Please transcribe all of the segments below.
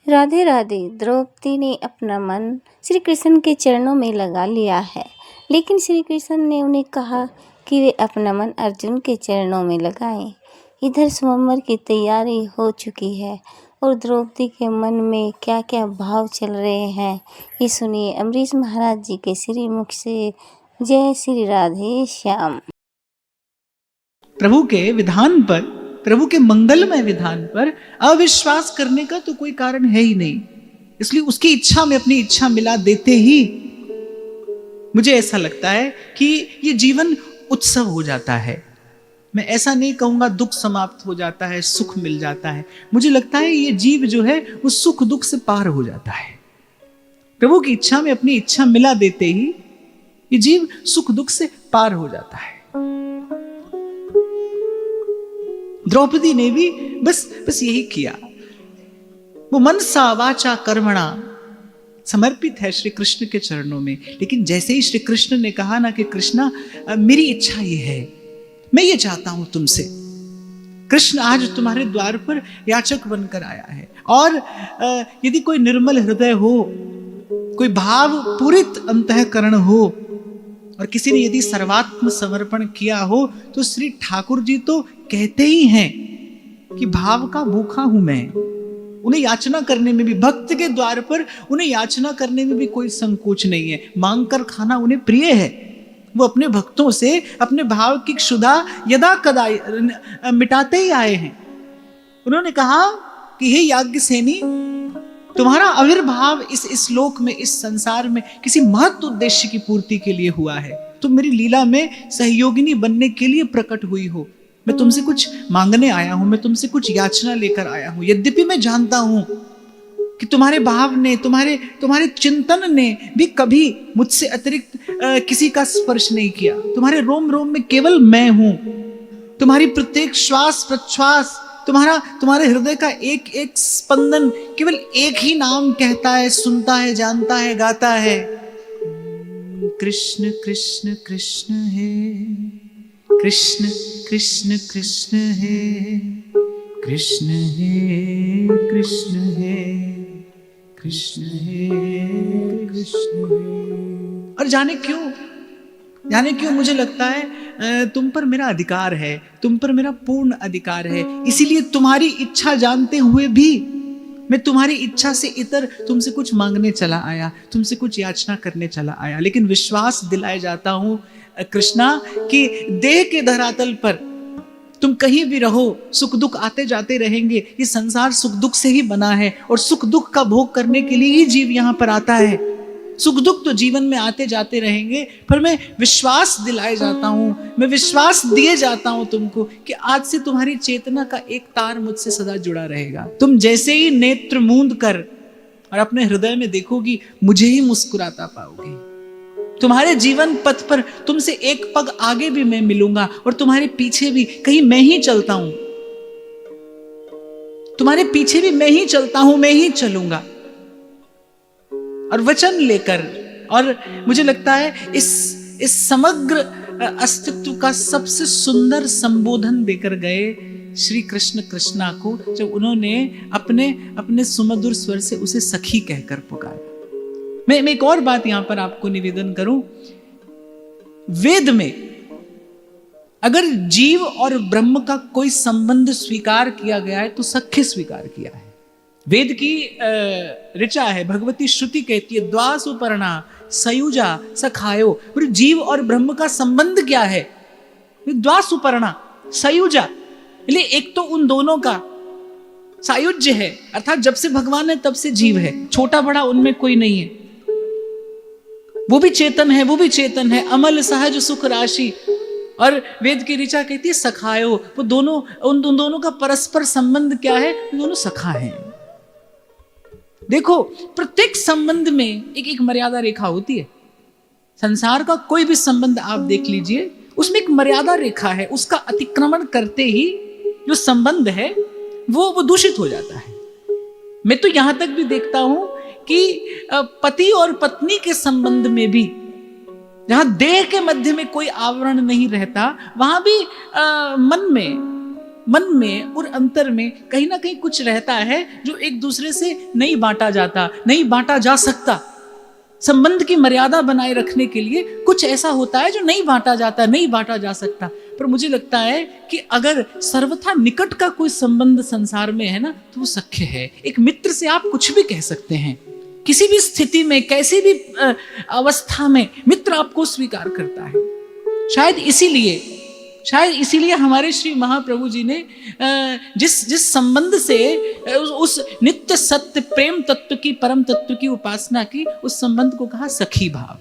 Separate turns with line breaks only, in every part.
राधे राधे। द्रौपदी ने अपना मन श्री कृष्ण के चरणों में लगा लिया है, लेकिन श्री कृष्ण ने उन्हें कहा कि वे अपना मन अर्जुन के चरणों में लगाएं। इधर स्वयंवर की तैयारी हो चुकी है और द्रौपदी के मन में क्या क्या भाव चल रहे हैं, ये सुनिए अम्बरीश महाराज जी के श्री मुख से। जय श्री राधे श्याम।
प्रभु के विधान पर, प्रभु के मंगलमय विधान पर अविश्वास करने का तो कोई कारण है ही नहीं। इसलिए उसकी इच्छा में अपनी इच्छा मिला देते ही मुझे ऐसा लगता है कि ये जीवन उत्सव हो जाता है। मैं ऐसा नहीं कहूंगा दुख समाप्त हो जाता है, सुख मिल जाता है। मुझे लगता है ये जीव जो है वो सुख दुख से पार हो जाता है। प्रभु की इच्छा में अपनी इच्छा मिला देते ही ये जीव सुख दुख से पार हो जाता है। द्रौपदी ने भी बस यही किया। वो मनसा वाचा कर्मणा समर्पित है श्री कृष्ण के चरणों में। लेकिन जैसे ही श्री कृष्ण ने कहा ना कि कृष्णा मेरी इच्छा ये है, मैं ये चाहता हूं तुमसे। कृष्ण आज तुम्हारे द्वार पर याचक बनकर आया है, और यदि कोई निर्मल हृदय हो, कोई भाव पूरित अंतःकरण हो, और किसी ने यदि सर्वात्म समर्पण किया हो, तो श्री ठाकुर जी तो कहते ही हैं कि भाव का भूखा हूं मैं। उन्हें याचना करने में भी, भक्त के द्वार पर उन्हें याचना करने में भी कोई संकोच नहीं है। मांगकर खाना उन्हें प्रिय है। वो अपने भक्तों से अपने भाव की क्षुधा यदा कदा मिटाते ही आए हैं। उन्होंने कहा कि हे याज्ञसेनी, तुम्हारा आविर्भाव इस लोक में, इस संसार में किसी महत्व उद्देश्य की पूर्ति के लिए हुआ है। तुम मेरी लीला में सहयोगिनी बनने के लिए प्रकट हुई हो। मैं तुमसे कुछ मांगने आया हूं, मैं तुमसे कुछ याचना लेकर आया हूं। यद्यपि मैं जानता हूं कि तुम्हारे भाव ने, तुम्हारे चिंतन ने भी कभी मुझसे अतिरिक्त किसी का स्पर्श नहीं किया। तुम्हारे रोम रोम में केवल मैं हूं। तुम्हारी प्रत्येक श्वास प्रश्वास, तुम्हारे हृदय का एक एक स्पंदन केवल एक ही नाम कहता है, सुनता है, जानता है, गाता है, कृष्ण कृष्ण कृष्ण है, कृष्ण कृष्ण कृष्ण है, कृष्ण है कृष्ण है, कृष्ण है कृष्ण है। और जाने क्यों मुझे लगता है तुम पर मेरा अधिकार है, तुम पर मेरा पूर्ण अधिकार है। इसीलिए तुम्हारी इच्छा जानते हुए भी मैं तुम्हारी इच्छा से इतर तुमसे कुछ मांगने चला आया, तुमसे कुछ याचना करने चला आया। लेकिन विश्वास दिलाए जाता हूं कृष्णा कि देह के धरातल पर तुम कहीं भी रहो, सुख दुख आते जाते रहेंगे। ये संसार सुख दुख से ही बना है, और सुख दुख का भोग करने के लिए ही जीव यहां पर आता है। सुख दुख तो जीवन में आते जाते रहेंगे, पर मैं विश्वास दिलाए जाता हूं, मैं विश्वास दिए जाता हूं तुमको कि आज से तुम्हारी चेतना का एक तार मुझसे सदा जुड़ा रहेगा। तुम जैसे ही नेत्र मूंद कर और अपने हृदय में देखोगी, मुझे ही मुस्कुराता पाओगे। तुम्हारे जीवन पथ पर तुमसे एक पग आगे भी मैं मिलूंगा, और तुम्हारे पीछे भी कहीं मैं ही चलता हूं, तुम्हारे पीछे भी मैं ही चलता हूं, मैं ही चलूंगा। और वचन लेकर, और मुझे लगता है इस समग्र अस्तित्व का सबसे सुंदर संबोधन देकर गए श्री कृष्ण कृष्णा को, जब उन्होंने अपने सुमधुर स्वर से उसे सखी कहकर पुकारा। मैं एक और बात यहां पर आपको निवेदन करूं। वेद में अगर जीव और ब्रह्म का कोई संबंध स्वीकार किया गया है तो सख्य स्वीकार किया है। वेद की ऋचा है, भगवती श्रुति कहती है द्वासुपर्णा सयुजा सखायो। फिर जीव और ब्रह्म का संबंध क्या है? द्वासुपर्णा सयुजा, इसलिए एक तो उन दोनों का सायुज्य है, अर्थात जब से भगवान है तब से जीव है, छोटा बड़ा उनमें कोई नहीं है। वो भी चेतन है, वो भी चेतन है, अमल सहज सुख राशि। और वेद की ऋचा कहती है सखायो, वो दोनों, उन दोनों का परस्पर संबंध क्या है? दोनों सखा हैं। देखो, प्रत्येक संबंध में एक मर्यादा रेखा होती है। संसार का कोई भी संबंध आप देख लीजिए, उसमें एक मर्यादा रेखा है। उसका अतिक्रमण करते ही जो संबंध है वो दूषित हो जाता है। मैं तो यहां तक भी देखता हूं कि पति और पत्नी के संबंध में भी, जहां देह के मध्य में कोई आवरण नहीं रहता, वहां भी मन में मन में और अंतर में कहीं ना कहीं कुछ रहता है जो एक दूसरे से नहीं बांटा जाता, नहीं बांटा जा सकता। संबंध की मर्यादा बनाए रखने के लिए कुछ ऐसा होता है जो नहीं बांटा जाता, नहीं बांटा जा सकता। पर मुझे लगता है कि अगर सर्वथा निकट का कोई संबंध संसार में है ना, तो वो सख्य है। एक मित्र से आप कुछ भी कह सकते हैं, किसी भी स्थिति में, कैसी भी अवस्था में मित्र आपको स्वीकार करता है। शायद इसीलिए हमारे श्री महाप्रभु जी ने जिस संबंध से उस नित्य सत्य प्रेम तत्व की, परम तत्व की उपासना की, उस संबंध को कहा सखी भाव।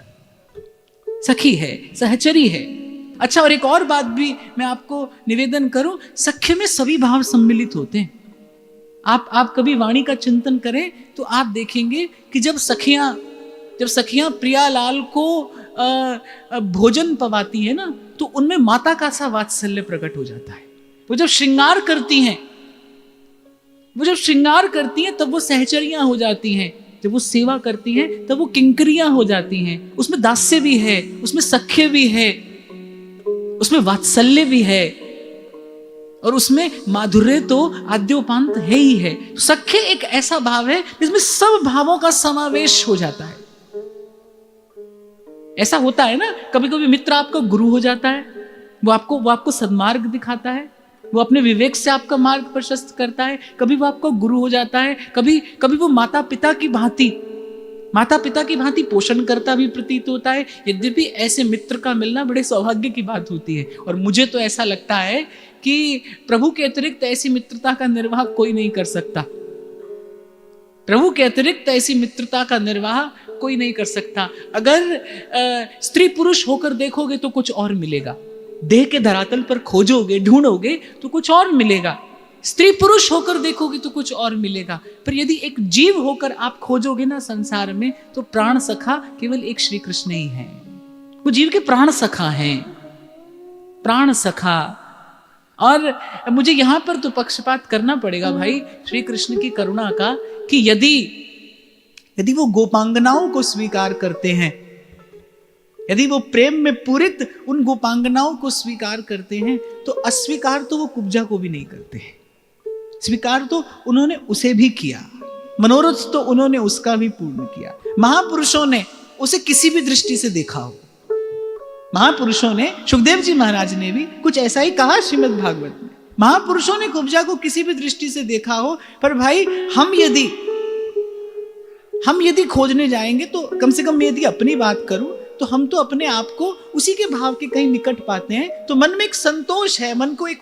सखी है, सहचरी है। अच्छा, और एक और बात भी मैं आपको निवेदन करूं, सख्य में सभी भाव सम्मिलित होते हैं। आप कभी वाणी का चिंतन करें तो आप देखेंगे कि जब सखियां प्रियालाल को भोजन पवाती है ना, तो उनमें माता का सा वात्सल्य प्रकट हो जाता है। वो जब श्रृंगार करती हैं तब वो सहचरियां हो जाती हैं। जब वो सेवा करती हैं तब वो किंकरियां हो जाती हैं। उसमें दास्य भी है, उसमें सख्य भी है, उसमें वात्सल्य भी है, और उसमें माधुर्य तो आद्योपांत है ही है। सख्य एक ऐसा भाव है जिसमें सब भावों का समावेश हो जाता है। ऐसा होता है ना, कभी कभी मित्र आपका गुरु हो जाता है, वो आपको सद्मार्ग दिखाता है, वो अपने विवेक से आपका मार्ग प्रशस्त करता है। कभी वो आपका गुरु हो जाता है, कभी वो माता पिता की भांति पोषण करता भी प्रतीत होता है। यद्यपि ऐसे मित्र का मिलना बड़े सौभाग्य की बात होती है, और मुझे तो ऐसा लगता है कि प्रभु के अतिरिक्त ऐसी मित्रता का निर्वाह कोई नहीं कर सकता। प्रभु के अतिरिक्त ऐसी मित्रता का निर्वाह कोई नहीं कर सकता। अगर स्त्री पुरुष होकर देखोगे तो कुछ और मिलेगा, देह के धरातल पर खोजोगे, ढूंढोगे तो कुछ और मिलेगा। स्त्री पुरुष होकर देखोगे तो कुछ और मिलेगा। पर यदि एक जीव होकर आप खोजोगे ना संसार में, तो प्राण सखा केवल एक श्री कृष्ण ही है। वो जीव के प्राण सखा हैं, प्राण सखा। और मुझे यहां पर तो पक्षपात करना पड़ेगा भाई श्री कृष्ण की करुणा का, कि यदि वो गोपांगनाओं को स्वीकार करते हैं, यदि वो प्रेम में पूरित उन गोपांगनाओं को स्वीकार करते हैं, तो अस्वीकार तो वो कुब्जा को भी नहीं करते हैं। स्वीकार तो उन्होंने उसे भी किया, मनोरथ तो उन्होंने उसका भी पूर्ण किया। महापुरुषों ने उसे किसी भी दृष्टि से देखा हो, महापुरुषों ने, सुखदेव जी महाराज ने भी कुछ ऐसा ही कहा श्रीमद् भागवत में। महापुरुषों ने कुब्जा को किसी भी दृष्टि से देखा हो, पर भाई हम यदि खोजने जाएंगे, तो कम से कम यदि अपनी बात करूं, तो हम तो अपने आप को उसी के भाव के कहीं निकट पाते हैं। तो मन में एक संतोष है, मन को एक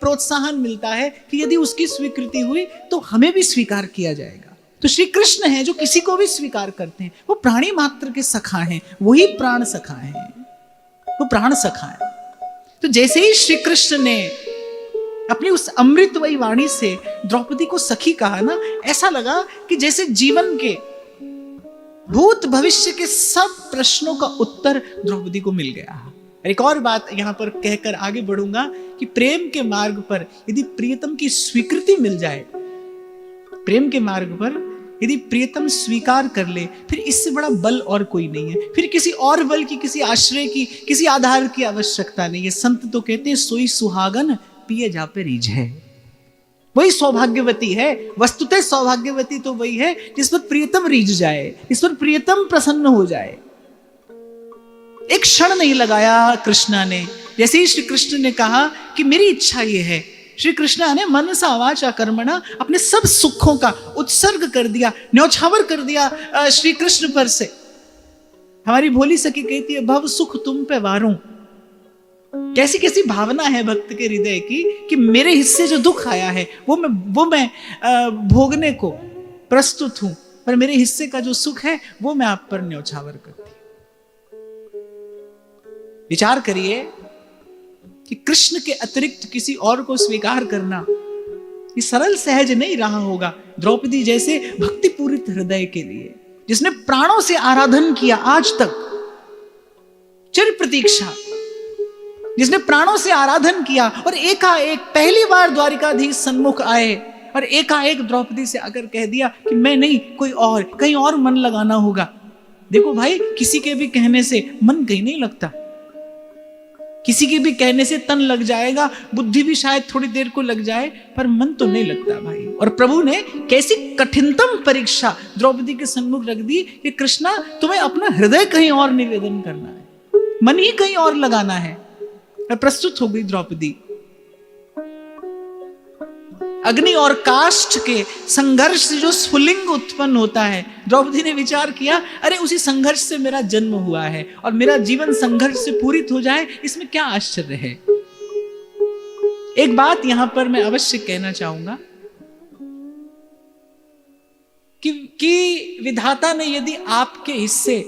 प्रोत्साहन मिलता है कि यदि उसकी स्वीकृति हुई तो हमें भी स्वीकार किया जाएगा। तो श्री कृष्ण है जो किसी को भी स्वीकार करते हैं। वो प्राणी मात्र के सखा हैं, वही प्राण सखा हैं, वो प्राण सखा है। तो जैसे ही श्री कृष्ण ने अपनी उस अमृतमयी वाणी से द्रौपदी को सखी कहा ना, ऐसा लगा कि जैसे जीवन के भूत भविष्य के सब प्रश्नों का उत्तर द्रौपदी को मिल गया। एक और बात यहां पर कहकर आगे बढ़ूंगा कि प्रेम के मार्ग पर यदि प्रियतम की स्वीकृति मिल जाए, प्रेम के मार्ग पर यदि प्रियतम स्वीकार कर ले, फिर इससे बड़ा बल और कोई नहीं है। फिर किसी और बल की, किसी आश्रय की, किसी आधार की आवश्यकता नहीं है। संत तो कहते हैं सोई सुहागन पिए जा पे रीझ है। वही सौभाग्यवती है। वस्तुतः सौभाग्यवती तो वही है जिस पर प्रियतम रीझ जाए, जिस पर प्रियतम प्रसन्न हो जाए। एक क्षण नहीं लगाया कृष्णा ने। जैसे ही श्री कृष्ण ने कहा कि मेरी इच्छा ये है, श्री कृष्णा ने मनसा वाचा कर्मणा अपने सब सुखों का उत्सर्ग कर दिया, न्यौछावर कर दिया श्री कृष्ण पर से। हमारी भोली सखी कहती है, भव सुख तुम पे वारूं। कैसी कैसी भावना है भक्त के हृदय की कि मेरे हिस्से जो दुख आया है वो मैं भोगने को प्रस्तुत हूं, पर मेरे हिस्से का जो सुख है वो मैं आप पर न्यौछावर करती। विचार करिए कि कृष्ण के अतिरिक्त किसी और को स्वीकार करना ये सरल सहज नहीं रहा होगा। द्रौपदी जैसे भक्तिपूरित हृदय के लिए, जिसने प्राणों से आराधन किया आज तक, चिर प्रतीक्षा, जिसने प्राणों से आराधन किया और एकाएक पहली बार द्वारिकाधीश सन्मुख आए और एकाएक द्रौपदी से अगर कह दिया कि मैं नहीं, कोई और, कहीं और मन लगाना होगा। देखो भाई, किसी के भी कहने से मन कहीं नहीं लगता। किसी के भी कहने से तन लग जाएगा, बुद्धि भी शायद थोड़ी देर को लग जाए, पर मन तो नहीं लगता भाई। और प्रभु ने कैसी कठिनतम परीक्षा द्रौपदी के सम्मुख रख दी कि कृष्णा तुम्हें अपना हृदय कहीं और निवेदन करना है, मन ही कहीं और लगाना है। और प्रस्तुत हो गई द्रौपदी। अग्नि और काष्ठ के संघर्ष से जो स्फुलिंग उत्पन्न होता है, द्रौपदी ने विचार किया, अरे उसी संघर्ष से मेरा जन्म हुआ है और मेरा जीवन संघर्ष से पूरित हो जाए, इसमें क्या आश्चर्य है। एक बात यहां पर मैं अवश्य कहना चाहूंगा कि विधाता ने यदि आपके हिस्से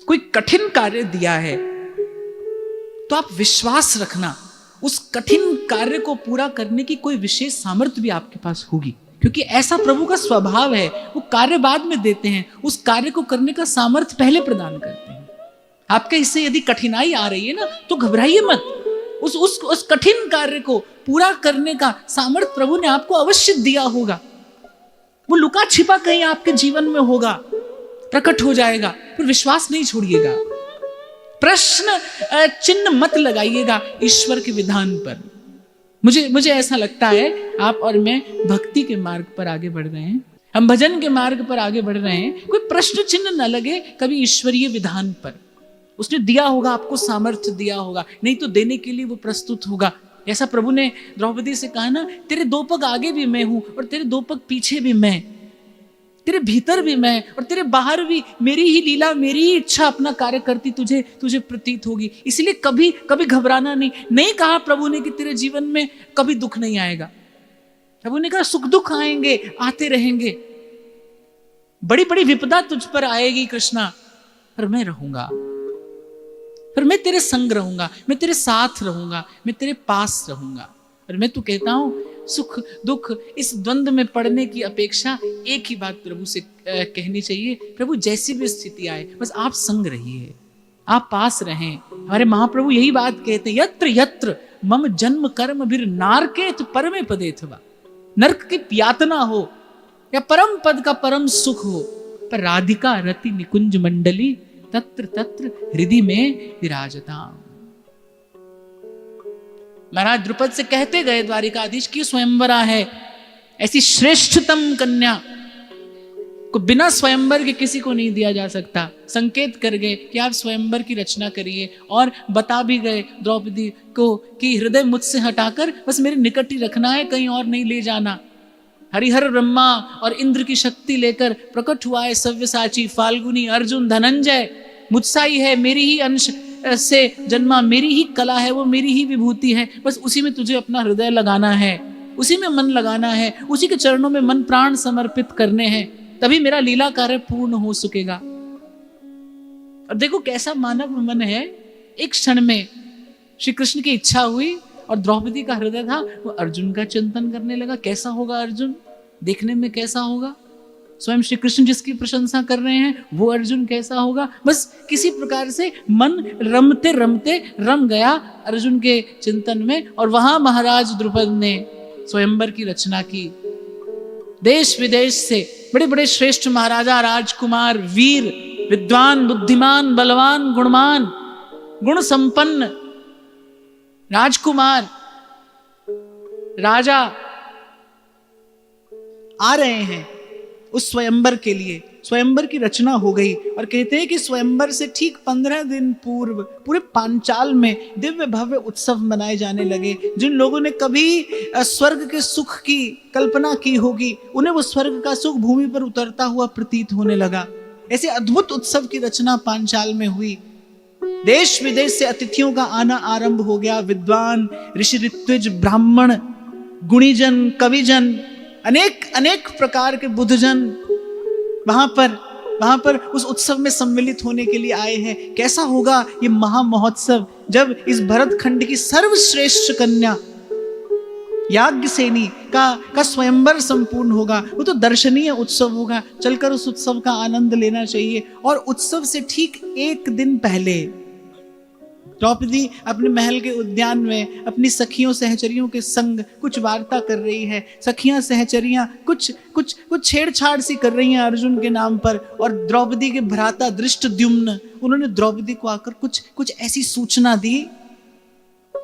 कोई कठिन कार्य दिया है तो आप विश्वास रखना उस कठिन कार्य को पूरा करने की कोई विशेष सामर्थ्य भी आपके पास होगी, क्योंकि ऐसा प्रभु का स्वभाव है। वो कार्य बाद में देते हैं, उस कार्य को करने का सामर्थ्य पहले प्रदान करते हैं। आपके हिस्से यदि कठिनाई आ रही है ना, तो घबराइए मत। उस कठिन कार्य को पूरा करने का सामर्थ्य प्रभु ने आपको अवश्य दिया होगा। वो लुका छिपा कहीं आपके जीवन में होगा, प्रकट हो जाएगा। पर विश्वास नहीं छोड़िएगा, प्रश्न चिन्ह मत लगाइएगा ईश्वर के विधान पर। मुझे ऐसा लगता है आप और मैं भक्ति के मार्ग पर आगे बढ़ रहे हैं, हम भजन के मार्ग पर आगे बढ़ रहे हैं, कोई प्रश्न चिन्ह न लगे कभी ईश्वरीय विधान पर। उसने दिया होगा, आपको सामर्थ्य दिया होगा, नहीं तो देने के लिए वो प्रस्तुत होगा। ऐसा प्रभु ने द्रौपदी से कहा ना, तेरे 2 पग आगे भी मैं हूं और तेरे 2 पग पीछे भी मैं, तेरे भीतर भी मैं और तेरे बाहर भी मेरी ही लीला, मेरी ही इच्छा अपना कार्य करती तुझे प्रतीत होगी। इसलिए कभी कभी घबराना नहीं कहा प्रभु ने कि तेरे जीवन में कभी दुख नहीं आएगा। प्रभु ने कहा सुख दुख आएंगे, आते रहेंगे, बड़ी बड़ी विपदा तुझ पर आएगी कृष्णा, पर मैं रहूंगा, पर मैं तेरे संग रहूंगा, मैं तेरे साथ रहूंगा, मैं तेरे पास रहूंगा। और मैं तो कहता हूं सुख दुख इस द्वंद्व में पड़ने की अपेक्षा एक ही बात प्रभु से कहनी चाहिए, प्रभु जैसी भी स्थिति आए बस आप संग रहिए, आप पास रहें। हमारे महाप्रभु यही बात कहते हैं, यत्र यत्र मम जन्म कर्म बिर नारकेत परमे पदेथवा। नरक की यातना हो या परम पद का परम सुख हो, पर राधिका रति निकुंज मंडली तत्र तत्र हृदय में विराजताम। महाराज द्रुपद से कहते गए द्वारिकाधीश की स्वयंवरा है, ऐसी श्रेष्ठतम कन्या को बिना स्वयंवर के किसी को नहीं दिया जा सकता। संकेत कर गए कि आप स्वयंवर की रचना करिए, और बता भी गए द्रौपदी को कि हृदय मुझसे हटाकर बस मेरे निकट ही रखना है, कहीं और नहीं ले जाना। हरिहर ब्रह्मा और इंद्र की शक्ति लेकर प्रकट हुआ है सव्यसाची फाल्गुनी अर्जुन धनंजय, मुझसा ही है, मेरी ही अंश से जन्मा, मेरी ही कला है, वो मेरी ही विभूति है, बस उसी में तुझे अपना हृदय लगाना है, उसी में मन लगाना है, उसी के चरणों में मन प्राण समर्पित करने हैं, तभी मेरा लीला कार्य पूर्ण हो सकेगा। और देखो कैसा मानव मन है, एक क्षण में श्री कृष्ण की इच्छा हुई और द्रौपदी का हृदय था वो अर्जुन का चिंतन करने लगा। कैसा होगा अर्जुन, देखने में कैसा होगा, स्वयं श्री कृष्ण जिसकी प्रशंसा कर रहे हैं वो अर्जुन कैसा होगा। बस किसी प्रकार से मन रमते रमते रम गया अर्जुन के चिंतन में, और वहां महाराज द्रुपद ने स्वयंवर की रचना की। देश विदेश से बड़े बड़े श्रेष्ठ महाराजा, राजकुमार, वीर, विद्वान, बुद्धिमान, बलवान, गुणवान, गुण संपन्न राजकुमार, राजा आ रहे हैं उस स्वयंवर के लिए। स्वयंवर की रचना हो गई, और कहते हैं कि स्वयंवर से ठीक 15 दिन पूर्व पूरे पांचाल में दिव्य भव्य उत्सव मनाए जाने लगे। जिन लोगों ने कभी स्वर्ग के सुख की कल्पना की होगी, उन्हें वो स्वर्ग का सुख भूमि पर उतरता हुआ प्रतीत होने लगा। ऐसे अद्भुत उत्सव की रचना पांचाल में हुई। देश विदेश से अतिथियों का आना आरंभ हो गया। विद्वान, ऋषि, ऋत्विज, ब्राह्मण, गुणीजन, कविजन, अनेक अनेक प्रकार के बुद्धजन वहां पर उस उत्सव में सम्मिलित होने के लिए आए हैं। कैसा होगा ये महा महोत्सव जब इस भरत खंड की सर्वश्रेष्ठ कन्या याज्ञसेनी का स्वयंवर संपूर्ण होगा। वो तो दर्शनीय उत्सव होगा, चलकर उस उत्सव का आनंद लेना चाहिए। और उत्सव से ठीक एक दिन पहले द्रौपदी अपने महल के उद्यान में अपनी सखियों सहचरियों के संग कुछ वार्ता कर रही है। सखियां सहचरियां कुछ छेड़छाड़ सी कर रही हैं अर्जुन के नाम पर, और द्रौपदी के भ्राता धृष्टद्युम्न उन्होंने द्रौपदी को आकर कुछ ऐसी सूचना दी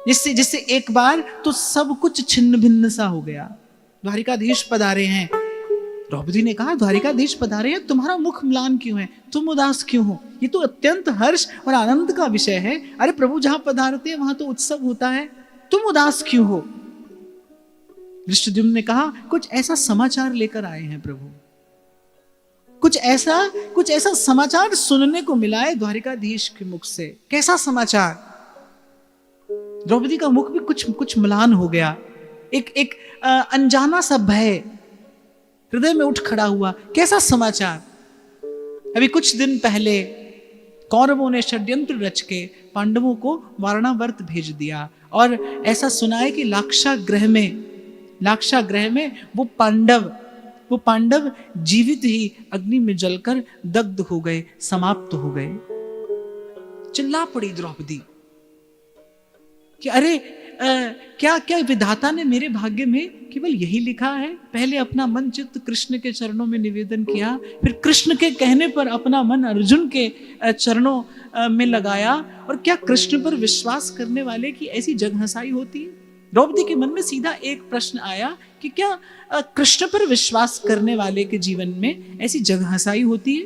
जिससे एक बार तो सब कुछ छिन्न भिन्न सा हो गया। द्वारिकाधीश पधारे हैं। द्रौपदी ने कहा, द्वारिकाधीश पधारे हैं, तुम्हारा मुख म्लान क्यों है, तुम उदास क्यों हो? ये तो अत्यंत हर्ष और आनंद का विषय है। अरे प्रभु जहां पधारते हैं वहां तो उत्सव होता है, तुम उदास क्यों हो? धृष्टद्युम्न ने कहा, कुछ ऐसा समाचार लेकर आए हैं प्रभु, कुछ ऐसा समाचार सुनने को मिला है द्वारिकाधीश के मुख से। कैसा समाचार? द्रौपदी का मुख भी कुछ म्लान हो गया। एक अनजाना सा भय हृदय में उठ खड़ा हुआ। कैसा समाचार? अभी कुछ दिन पहले कौरवों ने षड्यंत्र रच के पांडवों को वारणावर्त भेज दिया, और ऐसा सुना है कि लाक्षागृह में वो पांडव जीवित ही अग्नि में जलकर दग्ध हो गए, समाप्त हो गए। चिल्ला पड़ी द्रौपदी कि अरे क्या विधाता ने मेरे भाग्य में केवल यही लिखा है? पहले अपना मन चित्त कृष्ण के चरणों में निवेदन किया, फिर कृष्ण के कहने पर अपना मन अर्जुन के चरणों में लगाया, और क्या कृष्ण पर विश्वास करने वाले की ऐसी जगहंसाई होती है? द्रौपदी के मन में सीधा एक प्रश्न आया कि क्या कृष्ण पर विश्वास करने वाले के जीवन में ऐसी जगहंसाई होती है?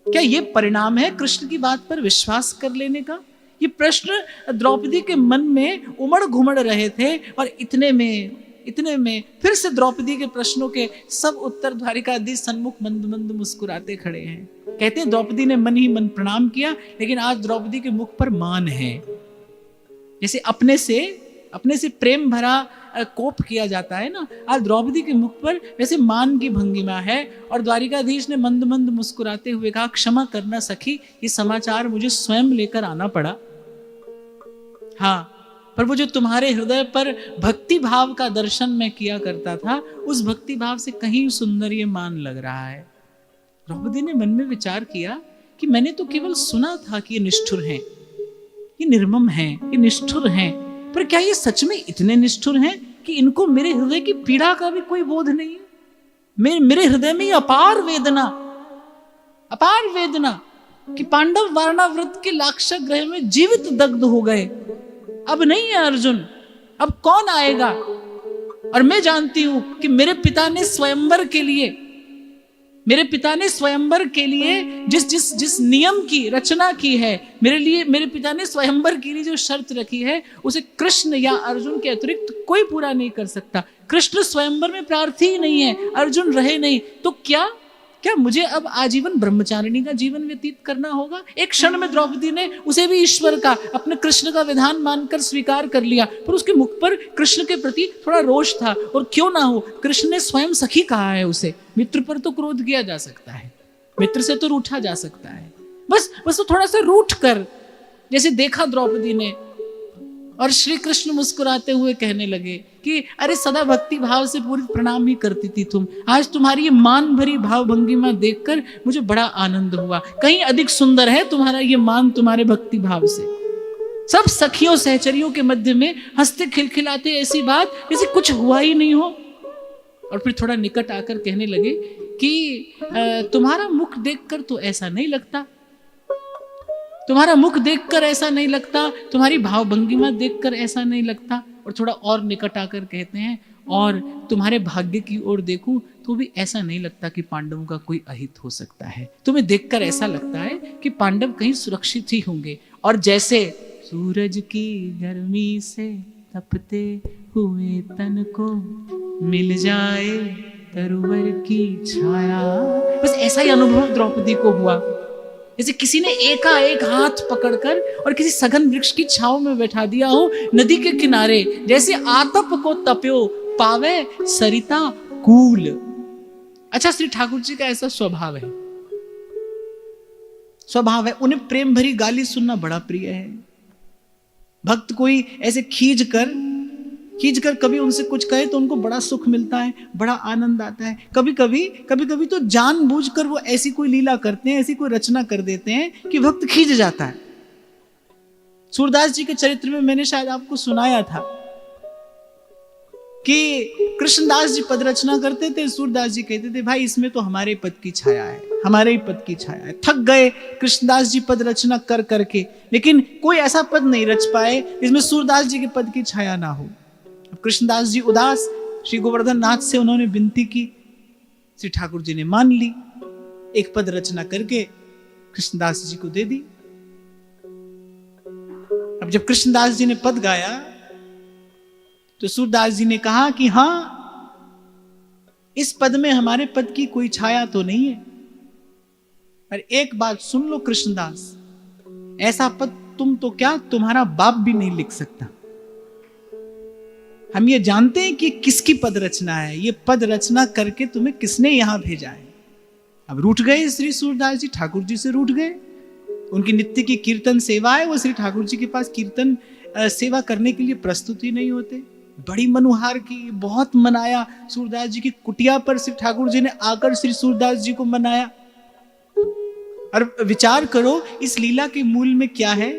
क्या ये परिणाम है कृष्ण की बात पर विश्वास कर लेने का? ये प्रश्न द्रौपदी के मन में उमड़ घुमड़ रहे थे, और इतने में फिर से द्रौपदी के प्रश्नों के सब उत्तर द्वारिकाधीश सन्मुख मंद मंद मुस्कुराते खड़े हैं। कहते हैं द्रौपदी ने मन ही मन प्रणाम किया, लेकिन आज द्रौपदी के मुख पर मान है। जैसे अपने से प्रेम भरा कोप किया जाता है ना, आज द्रौपदी के मुख पर वैसे मान की भंगिमा है। और द्वारिकाधीश ने मंद मंद मुस्कुराते हुए कहा, क्षमा करना सखी, ये समाचार मुझे स्वयं लेकर आना पड़ा। हाँ, पर वो जो तुम्हारे हृदय पर भक्ति भाव का दर्शन मैं किया करता था, उस भक्ति भाव से कहीं सुंदर ये मान लग रहा है। द्रौपदी ने मन में विचार किया कि मैंने तो केवल सुना था कि ये निष्ठुर हैं, ये निर्मम हैं, ये निष्ठुर हैं, पर क्या ये सच में इतने निष्ठुर हैं कि इनको मेरे हृदय की पीड़ा का भी कोई बोध नहीं है? मेरे हृदय में ये अपार वेदना कि पांडव वारणाव्रत के लाक्षागृह में जीवित दग्ध हो गए। अब नहीं है अर्जुन, अब कौन आएगा? और मैं जानती हूं कि मेरे पिता ने स्वयंवर के लिए जिस नियम की रचना की है, मेरे पिता ने स्वयंवर के लिए जो शर्त रखी है, उसे कृष्ण या अर्जुन के अतिरिक्त कोई पूरा नहीं कर सकता। कृष्ण स्वयंवर में प्रार्थी ही नहीं है, अर्जुन रहे नहीं, तो क्या मुझे अब आजीवन ब्रह्मचारिणी का जीवन व्यतीत करना होगा? एक क्षण में द्रौपदी ने उसे भी ईश्वर का, अपने कृष्ण का विधान मानकर स्वीकार कर लिया, पर उसके मुख पर कृष्ण के प्रति थोड़ा रोष था। और क्यों ना हो, कृष्ण ने स्वयं सखी कहा है उसे। मित्र पर तो क्रोध किया जा सकता है, मित्र से तो रूठा जा सकता है, बस वो थोड़ा सा रूठ कर जैसे देखा द्रौपदी ने, और श्री कृष्ण मुस्कुराते हुए कहने लगे कि अरे सदा भक्ति भाव से पूरी प्रणाम ही करती थी तुम, आज तुम्हारी ये मान भरी भाव भंगिमा देखकर मुझे बड़ा आनंद हुआ। कहीं अधिक सुंदर है तुम्हारा ये मान तुम्हारे भक्ति भाव से। सब सखियों सहचरियों के मध्य में हंसते खिलखिलाते ऐसी बात जैसे कुछ हुआ ही नहीं हो। और फिर थोड़ा निकट आकर कहने लगे कि तुम्हारा मुख देखकर तो ऐसा नहीं लगता, तुम्हारा मुख देखकर ऐसा नहीं लगता, तुम्हारी भाव भंगिमा देखकर ऐसा नहीं लगता। और थोड़ा और निकट आकर कहते हैं, और तुम्हारे भाग्य की ओर देखूं तो भी ऐसा नहीं लगता कि पांडवों का कोई अहित हो सकता है। तुम्हें देखकर ऐसा लगता है कि पांडव कहीं सुरक्षित ही होंगे। और जैसे सूरज की गर्मी से तपते हुए तन को मिल जाए तरुवर की छाया, बस ऐसा ही अनुभव द्रौपदी को हुआ। जैसे किसी ने एकाएक हाथ पकड़कर और किसी सघन वृक्ष की छांव में बैठा दिया हो नदी के किनारे, जैसे आतप को तप्यो पावे सरिता कूल। अच्छा, श्री ठाकुर जी का ऐसा स्वभाव है, उन्हें प्रेम भरी गाली सुनना बड़ा प्रिय है। भक्त कोई ऐसे खींच कर कभी उनसे कुछ कहे तो उनको बड़ा सुख मिलता है, बड़ा आनंद आता है। कभी कभी तो जानबूझकर वो ऐसी कोई लीला करते हैं, ऐसी कोई रचना कर देते हैं कि भक्त खींच जाता है। सूरदास जी के चरित्र में मैंने शायद आपको सुनाया था कि कृष्णदास जी पद रचना करते थे, सूरदास जी कहते थे भाई इसमें तो हमारे पद की छाया है, हमारे ही पद की छाया है। थक गए कृष्णदास जी पद रचना कर करके, लेकिन कोई ऐसा पद नहीं रच पाए जिसमें सूरदास जी के पद की छाया ना हो। अब कृष्णदास जी उदास, श्री गोवर्धन नाथ से उन्होंने विनती की, श्री ठाकुर जी ने मान ली, एक पद रचना करके कृष्णदास जी को दे दी। अब जब कृष्णदास जी ने पद गाया तो सूरदास जी ने कहा कि हां, इस पद में हमारे पद की कोई छाया तो नहीं है, पर एक बात सुन लो कृष्णदास, ऐसा पद तुम तो क्या तुम्हारा बाप भी नहीं लिख सकता। हम ये जानते हैं कि किसकी पद रचना है, ये पद रचना करके तुम्हें किसने यहां भेजा है। अब रूठ गए श्री सूरदास जी, ठाकुर जी से रूठ गए। उनकी नित्य की कीर्तन सेवा है, वो श्री ठाकुर जी के पास कीर्तन सेवा करने के लिए प्रस्तुत ही नहीं होते। बड़ी मनुहार की, बहुत मनाया। सूरदास जी की कुटिया पर श्री ठाकुर जी ने आकर श्री सूरदास जी को मनाया। और विचार करो इस लीला के मूल में क्या है।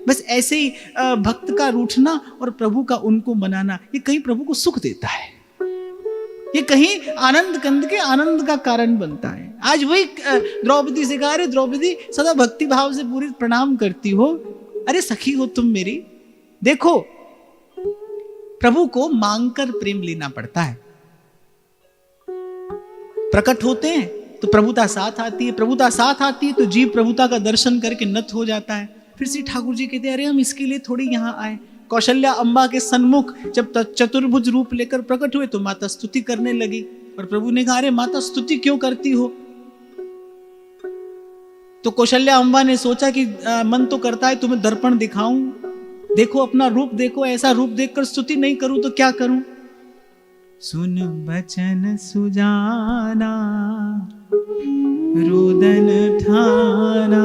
बस ऐसे ही भक्त का रूठना और प्रभु का उनको मनाना, ये कहीं प्रभु को सुख देता है, ये कहीं आनंद कंद के आनंद का कारण बनता है। आज वही द्रौपदी से कहा, अरे द्रौपदी सदा भक्ति भाव से पूरी प्रणाम करती हो, अरे सखी हो तुम मेरी। देखो प्रभु को मांगकर प्रेम लेना पड़ता है। प्रकट होते हैं तो प्रभुता साथ आती है, प्रभुता साथ आती है तो जीव प्रभुता का दर्शन करके नत हो जाता है। फिर श्री ठाकुर जी कहते हैं अरे हम इसके लिए थोड़ी यहां आए। कौशल्या अम्बा के सन्मुख जब चतुर्भुज रूप लेकर प्रकट हुए तो माता स्तुति करने लगी, और प्रभु ने कहा अरे माता स्तुति क्यों करती हो। तो कौशल्या अम्बा ने सोचा कि मन तो करता है तुम्हें दर्पण दिखाऊं, देखो अपना रूप देखो, ऐसा रूप देखकर स्तुति नहीं करूं तो क्या करूं। सुन बचन सुजाना रुदन ठाना,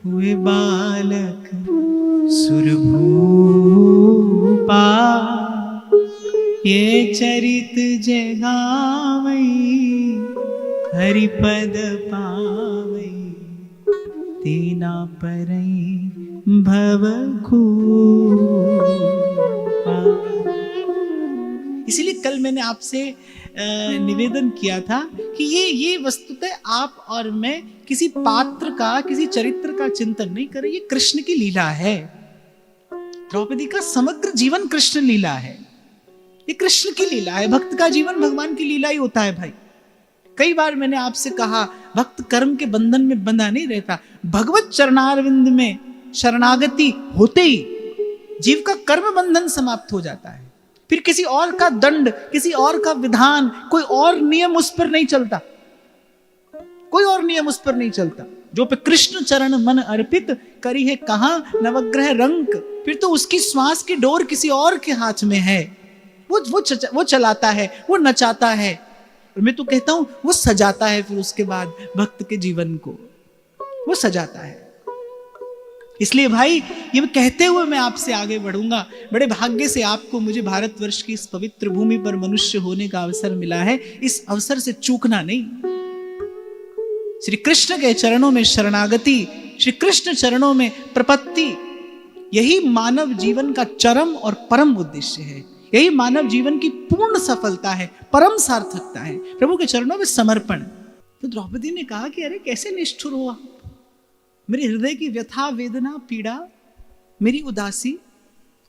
हुए बालक सुरभूपा, ये चरित जगावई हरिपद पावई, तेना परई भव खूपा। इसीलिए कल मैंने आपसे निवेदन किया था कि ये वस्तुतः आप और मैं किसी पात्र का, किसी चरित्र का चिंतन नहीं करें, ये कृष्ण की लीला है। द्रौपदी का समग्र जीवन कृष्ण लीला है, ये कृष्ण की लीला है। भक्त का जीवन भगवान की लीला ही होता है भाई। कई बार मैंने आपसे कहा भक्त कर्म के बंधन में बंधा नहीं रहता, भगवत चरणारविंद में शरणागति होते ही जीव का कर्म बंधन समाप्त हो जाता है। फिर किसी और का दंड, किसी और का विधान, कोई और नियम उस पर नहीं चलता, कोई और नियम उस पर नहीं चलता। जो पे कृष्ण चरण मन अर्पित, करी है कहां नवग्रह रंक। फिर तो उसकी श्वास की डोर किसी और के हाथ में है, वो चलाता है, वो नचाता है, और मैं तो कहता हूं वो सजाता है। फिर उसके बाद भक्त के जीवन को वो सजाता है। इसलिए भाई ये कहते हुए मैं आपसे आगे बढ़ूंगा। बड़े भाग्य से आपको मुझे भारतवर्ष की इस पवित्र भूमि पर मनुष्य होने का अवसर मिला है, इस अवसर से चूकना नहीं। श्री कृष्ण के चरणों में शरणागति, श्री कृष्ण चरणों में प्रपत्ति, यही मानव जीवन का चरम और परम उद्देश्य है, यही मानव जीवन की पूर्ण सफलता है, परम सार्थकता है, प्रभु के चरणों में समर्पण। तो द्रौपदी ने कहा कि अरे कैसे निष्ठुर हो आप, मेरे हृदय की व्यथा वेदना पीड़ा, मेरी उदासी,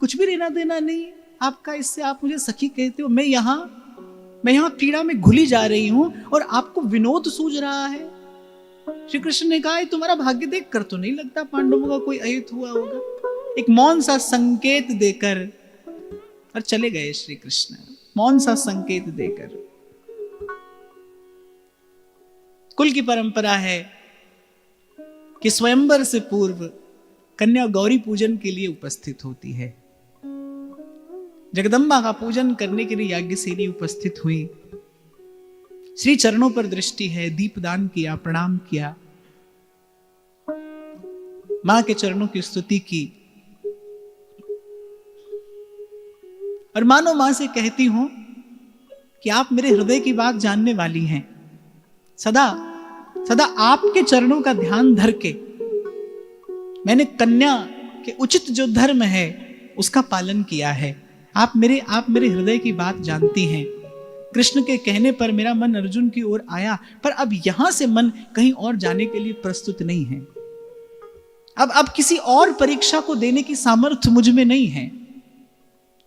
कुछ भी लेना देना नहीं आपका इससे। आप मुझे सखी कहते हो, मैं यहाँ पीड़ा में घुली जा रही हूं और आपको विनोद सूझ रहा है। श्री कृष्ण ने कहा तुम्हारा भाग्य देख कर तो नहीं लगता पांडवों का कोई अहित हुआ होगा। एक मौन सा संकेत देकर और चले गए श्री कृष्ण, मौन सा संकेत देकर। कुल की परंपरा है कि स्वयंवर से पूर्व कन्या गौरी पूजन के लिए उपस्थित होती है। जगदम्बा का पूजन करने के लिए याज्ञसेनी उपस्थित हुई। श्री चरणों पर दृष्टि है, दीपदान किया, प्रणाम किया, मां के चरणों की स्तुति की, और मानो मां से कहती हूं कि आप मेरे हृदय की बात जानने वाली हैं। सदा सदा आपके चरणों का ध्यान धर के मैंने कन्या कि उचित जो धर्म है उसका पालन किया है। आप मेरे हृदय की बात जानती हैं। कृष्ण के कहने पर मेरा मन अर्जुन की ओर आया, पर अब यहां से मन कहीं और जाने के लिए प्रस्तुत नहीं है। अब किसी और परीक्षा को देने की सामर्थ्य मुझ में नहीं है।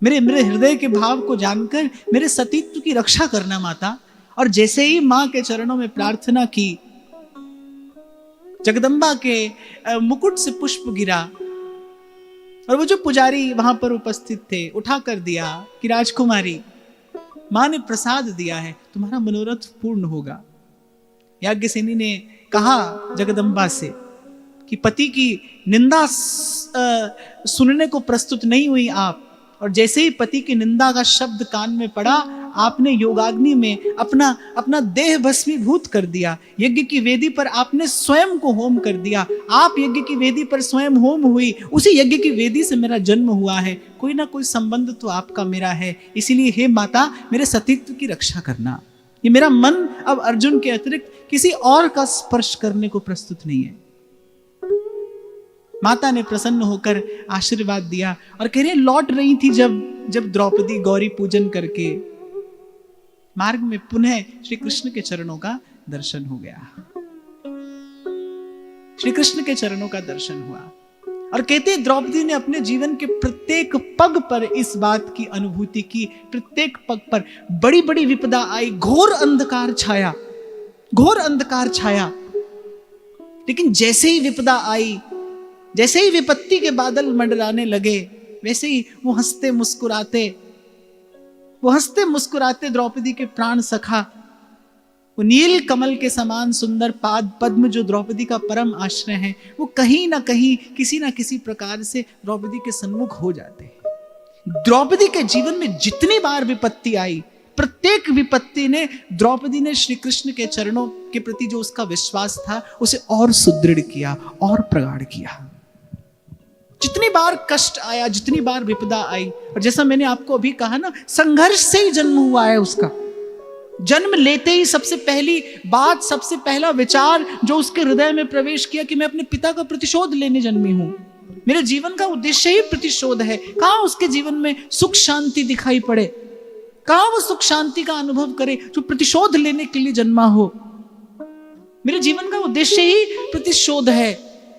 मेरे हृदय के भाव को जानकर मेरे सतीत्व की रक्षा करना माता। और जैसे ही मां के चरणों में प्रार्थना की, जगदम्बा के मुकुट से पुष्प गिरा और वो जो पुजारी वहां पर उपस्थित थे उठाकर दिया कि राजकुमारी, मां ने प्रसाद दिया है, तुम्हारा मनोरथ पूर्ण होगा। याज्ञसेनी ने कहा जगदम्बा से कि पति की निंदा सुनने को प्रस्तुत नहीं हुई आप, और जैसे ही पति की निंदा का शब्द कान में पड़ा, आपने योगाग्नि में अपना देह भस्मीभूत कर दिया। यज्ञ की वेदी पर आपने स्वयं को होम कर दिया। आप यज्ञ की वेदी पर स्वयं होम हुई, उसी यज्ञ की वेदी से मेरा जन्म हुआ है। कोई ना कोई संबंध तो आपका मेरा है। इसीलिए हे माता, मेरे सतीत्व की रक्षा करना। ये मेरा मन अब अर्जुन के अतिरिक्त किसी और का स्पर्श करने को प्रस्तुत नहीं है। माता ने प्रसन्न होकर आशीर्वाद दिया और कह रहे लौट रही थी जब द्रौपदी गौरी पूजन करके मार्ग में पुनः श्री कृष्ण के चरणों का दर्शन हो गया। श्री कृष्ण के चरणों का दर्शन हुआ और कहते द्रौपदी ने अपने जीवन के प्रत्येक पग पर इस बात की अनुभूति की। प्रत्येक पग पर बड़ी बड़ी विपदा आई, घोर अंधकार छाया, लेकिन जैसे ही विपदा आई, जैसे ही विपत्ति के बादल मंडराने लगे, वैसे ही वो हंसते मुस्कुराते द्रौपदी के प्राण सखा, वो नील कमल के समान सुंदर पाद पद्म जो द्रौपदी का परम आश्रय है, वो कहीं ना कहीं किसी ना किसी प्रकार से द्रौपदी के सन्मुख हो जाते हैं। द्रौपदी के जीवन में जितनी बार विपत्ति आई, प्रत्येक विपत्ति ने द्रौपदी ने श्री कृष्ण के चरणों के प्रति जो उसका विश्वास था उसे और सुदृढ़ किया और प्रगाढ़ किया। जितनी बार कष्ट आया, जितनी बार विपदा आई, और जैसा मैंने आपको अभी कहा ना, संघर्ष से ही जन्म हुआ है उसका। जन्म लेते ही सबसे पहली बात, सबसे पहला विचार जो उसके हृदय में प्रवेश किया कि मैं अपने पिता का प्रतिशोध लेने जन्मी हूं। मेरे जीवन का उद्देश्य ही प्रतिशोध है। कहां उसके जीवन में सुख शांति दिखाई पड़े, कहां वो सुख शांति का अनुभव करे जो प्रतिशोध लेने के लिए जन्मा हो। मेरे जीवन का उद्देश्य ही प्रतिशोध है।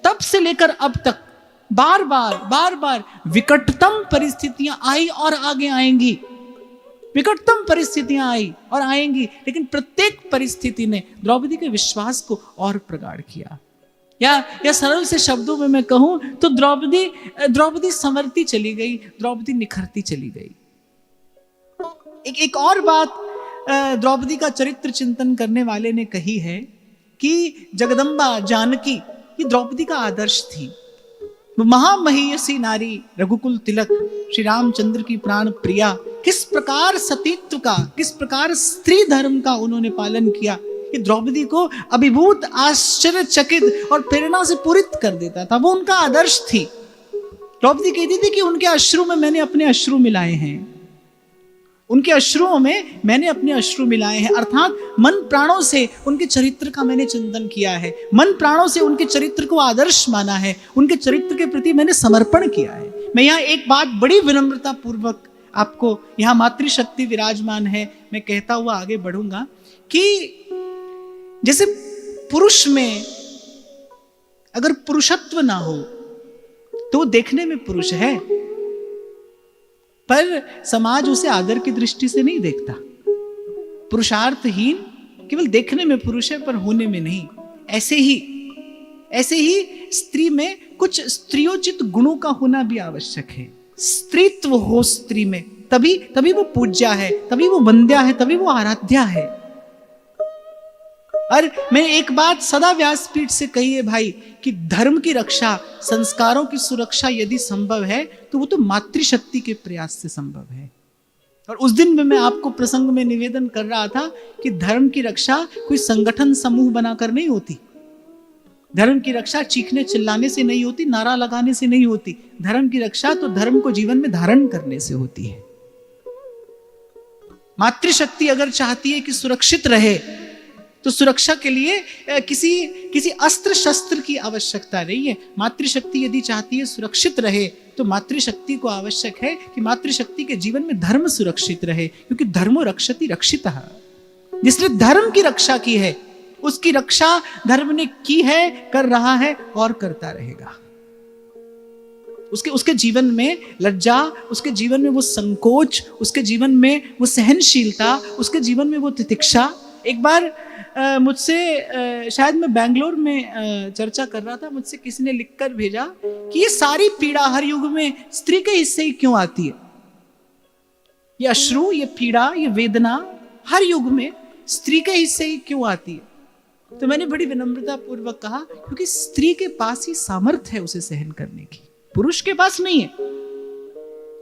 तब से लेकर अब तक बार बार विकटतम परिस्थितियां आई और आगे आएंगी, विकटतम परिस्थितियां आई और आएंगी, लेकिन प्रत्येक परिस्थिति ने द्रौपदी के विश्वास को और प्रगाढ़ किया। या सरल से शब्दों में मैं कहूं तो द्रौपदी संवरती चली गई, द्रौपदी निखरती चली गई। एक और बात द्रौपदी का चरित्र चिंतन करने वाले ने कही है कि जगदम्बा जानकी ये द्रौपदी का आदर्श थी। महामहीयसी नारी, रघुकुल तिलक, श्री रामचंद्र की प्राण प्रिया, किस प्रकार सतीत्व का, किस प्रकार स्त्री धर्म का उन्होंने पालन किया, ये द्रौपदी को अभिभूत, आश्चर्यचकित और प्रेरणा से पूरित कर देता था। वो उनका आदर्श थी। द्रौपदी कहती थी कि उनके अश्रु में मैंने अपने अश्रु मिलाए हैं, उनके अश्रुओं में मैंने अपने अश्रु मिलाए हैं। अर्थात मन प्राणों से उनके चरित्र का मैंने चिंतन किया है, मन प्राणों से उनके चरित्र को आदर्श माना है, उनके चरित्र के प्रति मैंने समर्पण किया है। मैं यहाँ एक बात बड़ी विनम्रता पूर्वक आपको, यहाँ मातृशक्ति विराजमान है, मैं कहता हुआ आगे बढ़ूंगा कि जैसे पुरुष में अगर पुरुषत्व ना हो तो वो देखने में पुरुष है, पर समाज उसे आदर की दृष्टि से नहीं देखता। पुरुषार्थहीन केवल देखने में पुरुष है पर होने में नहीं। ऐसे ही स्त्री में कुछ स्त्रियोचित गुणों का होना भी आवश्यक है। स्त्रीत्व हो स्त्री में, तभी वो पूज्या है, तभी वो वंद्या है, तभी वो आराध्या है। और मैं एक बात सदा व्यासपीठ से कही है भाई कि धर्म की रक्षा, संस्कारों की सुरक्षा यदि संभव है तो वो तो मातृशक्ति के प्रयास से संभव है। और उस दिन में मैं आपको प्रसंग में निवेदन कर रहा था कि धर्म की रक्षा कोई संगठन समूह बनाकर नहीं होती। धर्म की रक्षा चीखने चिल्लाने से नहीं होती, नारा लगाने से नहीं होती। धर्म की रक्षा तो धर्म को जीवन में धारण करने से होती है। मातृशक्ति अगर चाहती है कि सुरक्षित रहे तो सुरक्षा के लिए किसी अस्त्र शस्त्र की आवश्यकता नहीं है। मातृशक्ति यदि चाहती है सुरक्षित रहे तो मातृशक्ति को आवश्यक है कि मातृशक्ति के जीवन में धर्म सुरक्षित रहे, क्योंकि धर्मो रक्षति रक्षितः। जिसने धर्म की रक्षा की है उसकी रक्षा धर्म ने की है, कर रहा है और करता रहेगा। उसके जीवन में लज्जा, उसके जीवन में वो संकोच, उसके जीवन में वो सहनशीलता, उसके जीवन में वो तितिक्षा। एक बार मुझसे शायद मैं बैंगलोर में चर्चा कर रहा था, मुझसे किसी ने लिखकर भेजा कि ये सारी पीड़ा हर युग में स्त्री के हिस्से ही क्यों आती है। ये अश्रु, ये पीड़ा, ये वेदना हर युग में स्त्री के हिस्से ही क्यों आती है। तो मैंने बड़ी विनम्रता पूर्वक कहा, क्योंकि स्त्री के पास ही सामर्थ्य है उसे सहन करने की, पुरुष के पास नहीं है।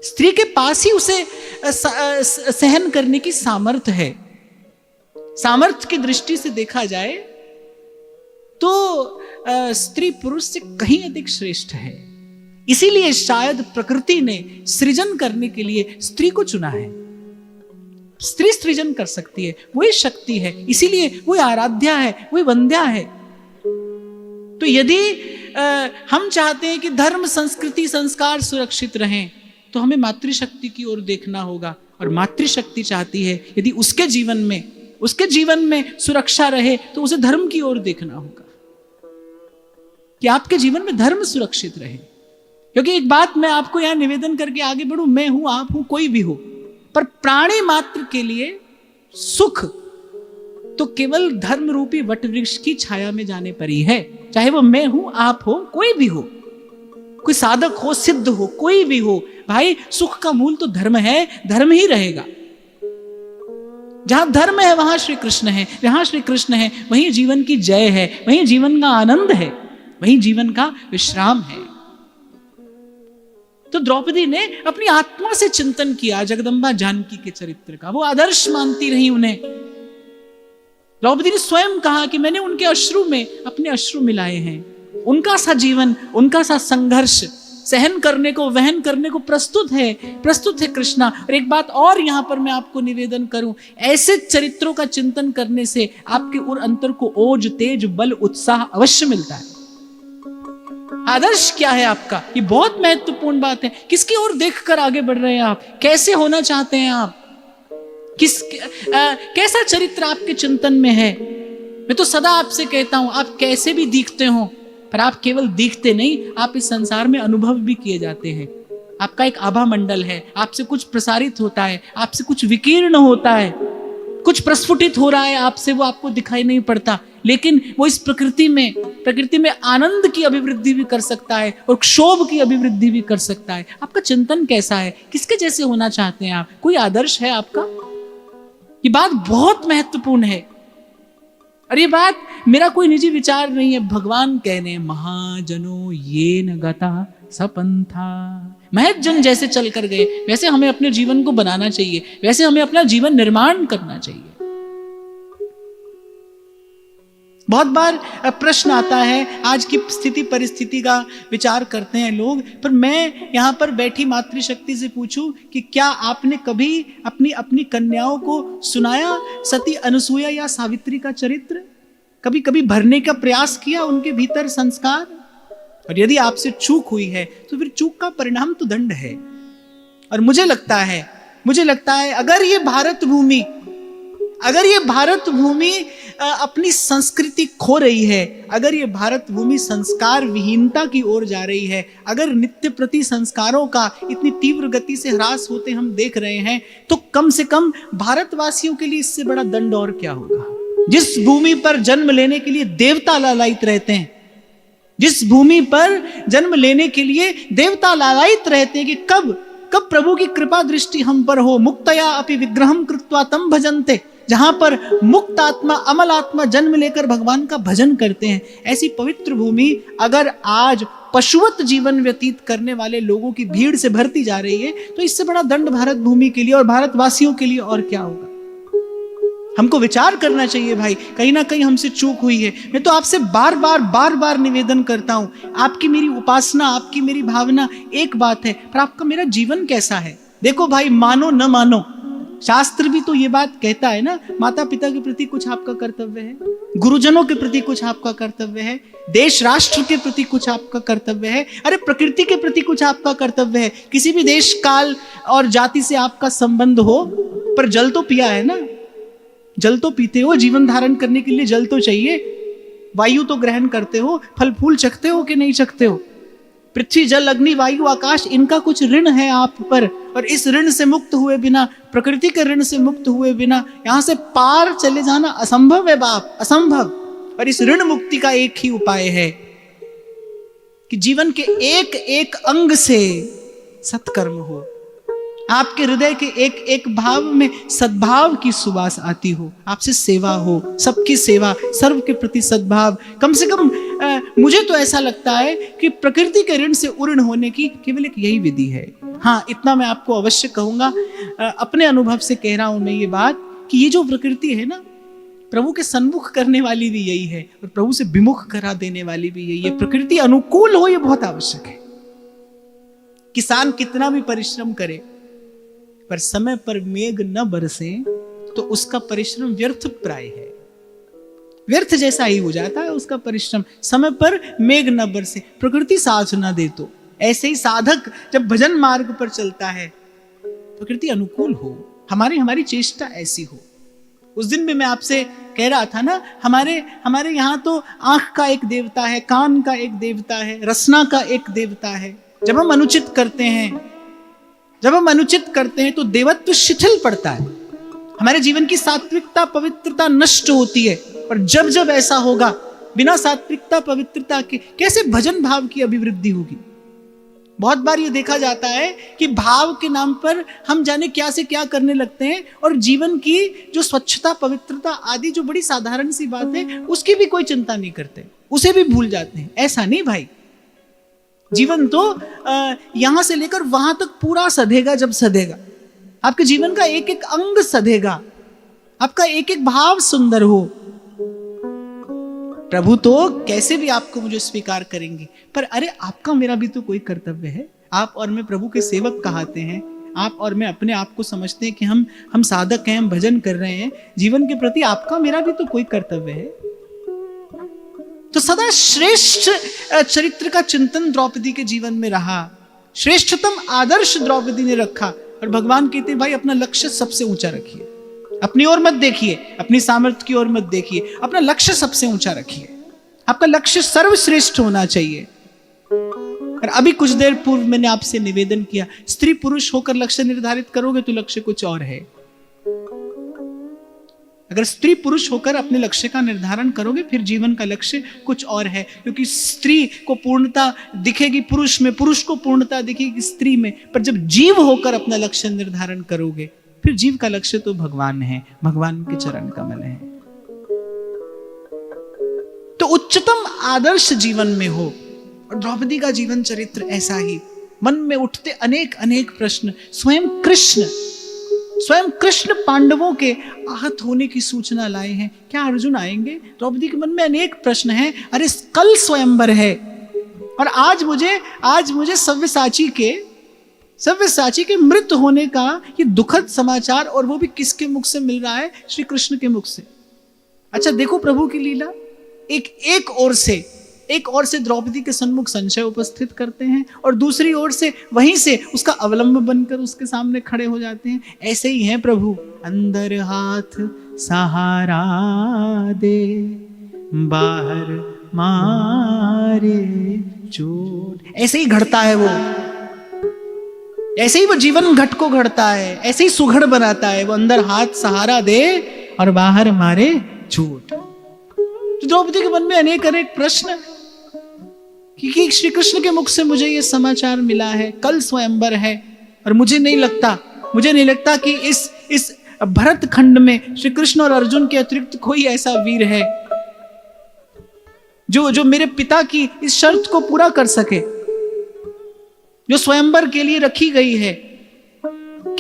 स्त्री के पास ही उसे सहन करने की सामर्थ्य है। सामर्थ्य की दृष्टि से देखा जाए तो स्त्री पुरुष से कहीं अधिक श्रेष्ठ है। इसीलिए शायद प्रकृति ने सृजन करने के लिए स्त्री को चुना है। स्त्री सृजन कर सकती है, वही शक्ति है, इसीलिए वही आराध्या है, वही वंद्या है। तो यदि हम चाहते हैं कि धर्म, संस्कृति, संस्कार सुरक्षित रहें तो हमें मातृशक्ति की ओर देखना होगा। और मातृशक्ति चाहती है यदि उसके जीवन में सुरक्षा रहे तो उसे धर्म की ओर देखना होगा कि आपके जीवन में धर्म सुरक्षित रहे। क्योंकि एक बात मैं आपको यहां निवेदन करके आगे बढ़ूं, मैं हूं, आप हूं, कोई भी हो, पर प्राणी मात्र के लिए सुख तो केवल धर्म रूपी वट वृक्ष की छाया में जाने पर ही है। चाहे वो मैं हूं, आप हो, कोई भी हो, कोई साधक हो, सिद्ध हो, कोई भी हो, भाई सुख का मूल तो धर्म है, धर्म ही रहेगा। जहां धर्म है वहां श्री कृष्ण है, जहां श्री कृष्ण है वहीं जीवन की जय है, वहीं जीवन का आनंद है, वहीं जीवन का विश्राम है। तो द्रौपदी ने अपनी आत्मा से चिंतन किया जगदम्बा जानकी के चरित्र का, वो आदर्श मानती रही उन्हें। द्रौपदी ने स्वयं कहा कि मैंने उनके अश्रु में अपने अश्रु मिलाए हैं। उनका सा जीवन, उनका सा संघर्ष सहन करने को, वहन करने को प्रस्तुत है कृष्णा। और एक बात और यहां पर मैं आपको निवेदन करूं, ऐसे चरित्रों का चिंतन करने से आपके उर अंतर को ओज, तेज, बल, उत्साह अवश्य मिलता है। आदर्श क्या है आपका, ये बहुत महत्वपूर्ण बात है। किसकी ओर देखकर आगे बढ़ रहे हैं आप, कैसे होना चाहते हैं आप, कैसा चरित्र आपके चिंतन में है। मैं तो सदा आपसे कहता हूं, आप कैसे भी दिखते हो, पर आप केवल दिखते नहीं, आप इस संसार में अनुभव भी किए जाते हैं। आपका एक आभा मंडल है, आपसे कुछ प्रसारित होता है, आपसे कुछ विकीर्ण होता है, कुछ प्रस्फुटित हो रहा है आपसे, वो आपको दिखाई नहीं पड़ता, लेकिन वो इस प्रकृति में आनंद की अभिवृद्धि भी कर सकता है और क्षोभ की अभिवृद्धि भी कर सकता है। आपका चिंतन कैसा है, किसके जैसे होना चाहते हैं आप, कोई आदर्श है आपका? ये बात बहुत महत्वपूर्ण है। और ये बात मेरा कोई निजी विचार नहीं है, भगवान कह रहे हैं, महाजनो ये न गता सपंथा। महत जन जैसे चल कर गए वैसे हमें अपने जीवन को बनाना चाहिए, वैसे हमें अपना जीवन निर्माण करना चाहिए। बहुत बार प्रश्न आता है, आज की स्थिति परिस्थिति का विचार करते हैं लोग, पर मैं यहां पर बैठी मातृशक्ति से पूछूं कि क्या आपने कभी अपनी कन्याओं को सुनाया सती अनसुया या सावित्री का चरित्र? कभी कभी भरने का प्रयास किया उनके भीतर संस्कार? और यदि आपसे चूक हुई है तो फिर चूक का परिणाम तो दंड है। और मुझे लगता है अगर ये भारत भूमि अपनी संस्कृति खो रही है, अगर ये भारत भूमि संस्कार विहीनता की ओर जा रही है, अगर नित्य प्रति संस्कारों का इतनी तीव्र गति से ह्रास होते हम देख रहे हैं, तो कम से कम भारतवासियों के लिए इससे बड़ा दंड और क्या होगा। जिस भूमि पर जन्म लेने के लिए देवता लालायित रहते हैं, जिस भूमि पर जन्म लेने के लिए देवता लालायित रहते हैं कि कब प्रभु की कृपा दृष्टि हम पर हो, मुक्तया अपि विग्रहम कृत्वा तम भजन्ते, जहां पर मुक्त आत्मा, अमल आत्मा जन्म लेकर भगवान का भजन करते हैं, ऐसी पवित्र भूमि अगर आज पशुवत जीवन व्यतीत करने वाले लोगों की भीड़ से भरती जा रही है, तो इससे बड़ा दंड भारत भूमि के लिए और भारतवासियों के लिए और क्या होगा। हमको विचार करना चाहिए भाई, कहीं ना कहीं हमसे चूक हुई है। मैं तो आपसे बार बार निवेदन करता हूं, आपकी मेरी उपासना, आपकी मेरी भावना एक बात है, पर आपका मेरा जीवन कैसा है। देखो भाई, मानो न मानो, शास्त्र भी तो ये बात कहता है ना, माता पिता के प्रति कुछ आपका कर्तव्य है, गुरुजनों के प्रति कुछ आपका कर्तव्य है, देश राष्ट्र के प्रति कुछ आपका कर्तव्य है, अरे प्रकृति के प्रति कुछ आपका कर्तव्य है। किसी भी देश काल और जाति से आपका संबंध हो, पर जल तो पिया है ना, जल तो पीते हो, जीवन धारण करने के लिए जल तो चाहिए, वायु तो ग्रहण करते हो, फल फूल चखते हो कि नहीं चखते हो। पृथ्वी जल अग्नि वायु आकाश, इनका कुछ ऋण है आप पर, और इस ऋण से मुक्त हुए बिना, प्रकृति के ऋण से मुक्त हुए बिना यहां से पार चले जाना असंभव है बाप, असंभव। और इस ऋण मुक्ति का एक ही उपाय है कि जीवन के एक एक अंग से सत्कर्म हो, आपके हृदय के एक एक भाव में सद्भाव की सुवास आती हो, आपसे सेवा हो, सबकी सेवा, सर्व के प्रति सद्भाव। कम से कम मुझे तो ऐसा लगता है कि प्रकृति के ऋण से उऋण होने की केवल एक यही विधि है। हाँ, इतना मैं आपको अवश्य कहूंगा, अपने अनुभव से कह रहा हूं मैं ये बात, कि ये जो प्रकृति है ना, प्रभु के सन्मुख करने वाली भी यही है और प्रभु से विमुख करा देने वाली भी यही है। प्रकृति अनुकूल हो, ये बहुत आवश्यक है। किसान कितना भी परिश्रम करे, पर समय पर मेघ न बरसे तो उसका परिश्रम व्यर्थ प्राय है, व्यर्थ जैसा ही हो जाता है उसका परिश्रम। समय पर मेघ न बरसे, प्रकृति साथ न दे तो ऐसे ही साधक जब भजन मार्ग पर चलता है, प्रकृति अनुकूल हो, हमारी चेष्टा ऐसी हो। उस दिन भी मैं आपसे कह रहा था ना, हमारे यहाँ तो आंख का एक देवता है, कान का एक देवता है, रसना का एक देवता है। जब हम अनुचित करते हैं तो देवत्व शिथिल पड़ता है, हमारे जीवन की सात्विकता पवित्रता नष्ट होती है। और जब जब ऐसा होगा, बिना सात्विकता पवित्रता के कैसे भजन भाव की अभिवृद्धि होगी। बहुत बार ये देखा जाता है कि भाव के नाम पर हम जाने क्या से क्या करने लगते हैं, और जीवन की जो स्वच्छता पवित्रता आदि जो बड़ी साधारण सी बात है, उसकी भी कोई चिंता नहीं करते, उसे भी भूल जाते हैं। ऐसा नहीं भाई, जीवन तो यहां से लेकर वहां तक पूरा सधेगा। जब सधेगा, आपके जीवन का एक एक अंग सधेगा, आपका एक एक भाव सुंदर हो, प्रभु तो कैसे भी आपको मुझे स्वीकार करेंगे। पर अरे, आपका मेरा भी तो कोई कर्तव्य है। आप और मैं प्रभु के सेवक कहाते हैं, आप और मैं अपने आप को समझते हैं कि हम साधक हैं, हम भजन कर रहे हैं। जीवन के प्रति आपका मेरा भी तो कोई कर्तव्य है। तो सदा श्रेष्ठ चरित्र का चिंतन द्रौपदी के जीवन में रहा, श्रेष्ठतम आदर्श द्रौपदी ने रखा। और भगवान कहते हैं, भाई अपना लक्ष्य सबसे ऊंचा रखिए, अपनी ओर मत देखिए, अपनी सामर्थ्य की ओर मत देखिए, अपना लक्ष्य सबसे ऊंचा रखिए। आपका लक्ष्य सर्वश्रेष्ठ होना चाहिए। और अभी कुछ देर पूर्व मैंने आपसे निवेदन किया, स्त्री पुरुष होकर लक्ष्य निर्धारित करोगे तो लक्ष्य कुछ और है। अगर स्त्री पुरुष होकर अपने लक्ष्य का निर्धारण करोगे, फिर जीवन का लक्ष्य कुछ और है। क्योंकि स्त्री को पूर्णता दिखेगी पुरुष में, पुरुष को पूर्णता दिखेगी स्त्री में। पर जब जीव होकर अपना लक्ष्य निर्धारण करोगे, फिर जीव का लक्ष्य तो भगवान है, भगवान के चरण कमल है। तो उच्चतम आदर्श जीवन में हो। और द्रौपदी का जीवन चरित्र ऐसा ही, मन में उठते अनेक अनेक प्रश्न। स्वयं कृष्ण पांडवों के आहत होने की सूचना लाए हैं। क्या अर्जुन आएंगे? द्रौपदी के मन में अनेक प्रश्न हैं। अरे कल स्वयंवर है, और आज मुझे सव्यसाची के मृत होने का ये दुखद समाचार, और वो भी किसके मुख से मिल रहा है? श्री कृष्ण के मुख से। अच्छा देखो प्रभु की लीला, एक ओर से द्रौपदी के सन्मुख संशय उपस्थित करते हैं, और दूसरी ओर से वहीं से उसका अवलंब बनकर उसके सामने खड़े हो जाते हैं। ऐसे ही हैं प्रभु, अंदर हाथ सहारा दे, बाहर मारे चोट। ऐसे ही घड़ता है वो, ऐसे ही वो जीवन घट को घड़ता है, ऐसे ही सुघड़ बनाता है वो। अंदर हाथ सहारा दे और बाहर मारे चोट। तो द्रौपदी के मन में अनेक अनेक प्रश्न, क्योंकि श्री कृष्ण के मुख से मुझे ये समाचार मिला है, कल स्वयंवर है। और मुझे नहीं लगता कि इस भरत खंड में श्री कृष्ण और अर्जुन के अतिरिक्त कोई ऐसा वीर है जो मेरे पिता की इस शर्त को पूरा कर सके, जो स्वयंवर के लिए रखी गई है।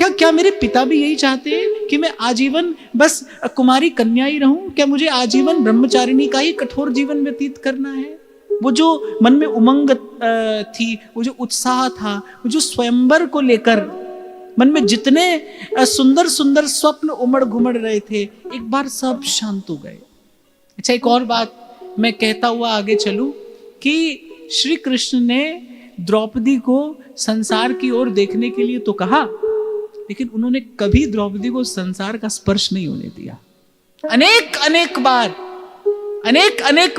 क्या मेरे पिता भी यही चाहते हैं कि मैं आजीवन बस कुमारी कन्या ही रहूं? क्या मुझे आजीवन ब्रह्मचारिणी का ही कठोर जीवन व्यतीत करना है? वो जो मन में उमंग थी, वो जो उत्साह था, वो जो स्वयंवर को लेकर मन में जितने सुंदर सुंदर स्वप्न उमड़ घुमड़ रहे थे, एक बार सब शांत हो गए। अच्छा, एक और बात मैं कहता हुआ आगे चलूं कि श्री कृष्ण ने द्रौपदी को संसार की ओर देखने के लिए तो कहा, लेकिन उन्होंने कभी द्रौपदी को संसार का स्पर्श नहीं होने दिया। अनेक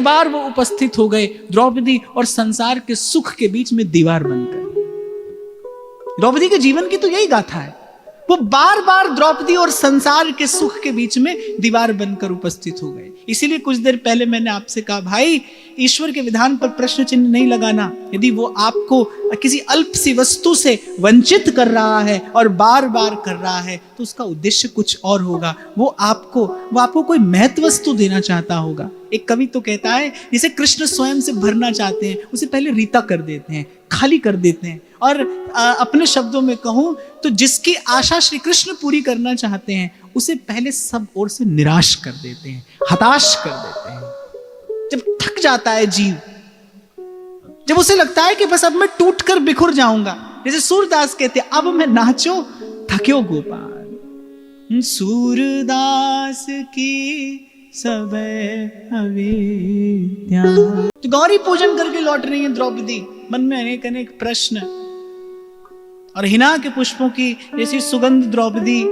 बार वो उपस्थित हो गए द्रौपदी और संसार के सुख के बीच में दीवार बनकर। द्रौपदी के जीवन की तो यही गाथा है, वो बार बार द्रौपदी और संसार के सुख के बीच में दीवार बनकर उपस्थित हो गए। इसीलिए कुछ देर पहले मैंने आपसे कहा, भाई ईश्वर के विधान पर प्रश्न चिन्ह नहीं लगाना। यदि वो आपको किसी अल्प सी वस्तु से वंचित कर रहा है और बार बार कर रहा है, तो उसका उद्देश्य कुछ और होगा। वो आपको कोई महत्व वस्तु देना चाहता होगा। एक कवि तो कहता है, जिसे कृष्ण स्वयं से भरना चाहते हैं उसे पहले रीता कर देते हैं, खाली कर देते हैं। और अपने शब्दों में कहूं तो जिसकी आशा श्री कृष्ण पूरी करना चाहते हैं उसे पहले सब ओर से निराश कर देते हैं, हताश कर देते हैं। जब थक जाता है जीव, जब उसे लगता है कि बस अब मैं टूट कर बिखुर जाऊंगा, जैसे सूरदास कहते हैं, अब मैं नाचो थक्यो गोपाल। सूरदास की सब अविद्या। तो गौरी पूजन करके लौट रही है द्रौपदी, मन में अनेक अनेक प्रश्न, और हिना के पुष्पों की जैसी सुगंध द्रौपदी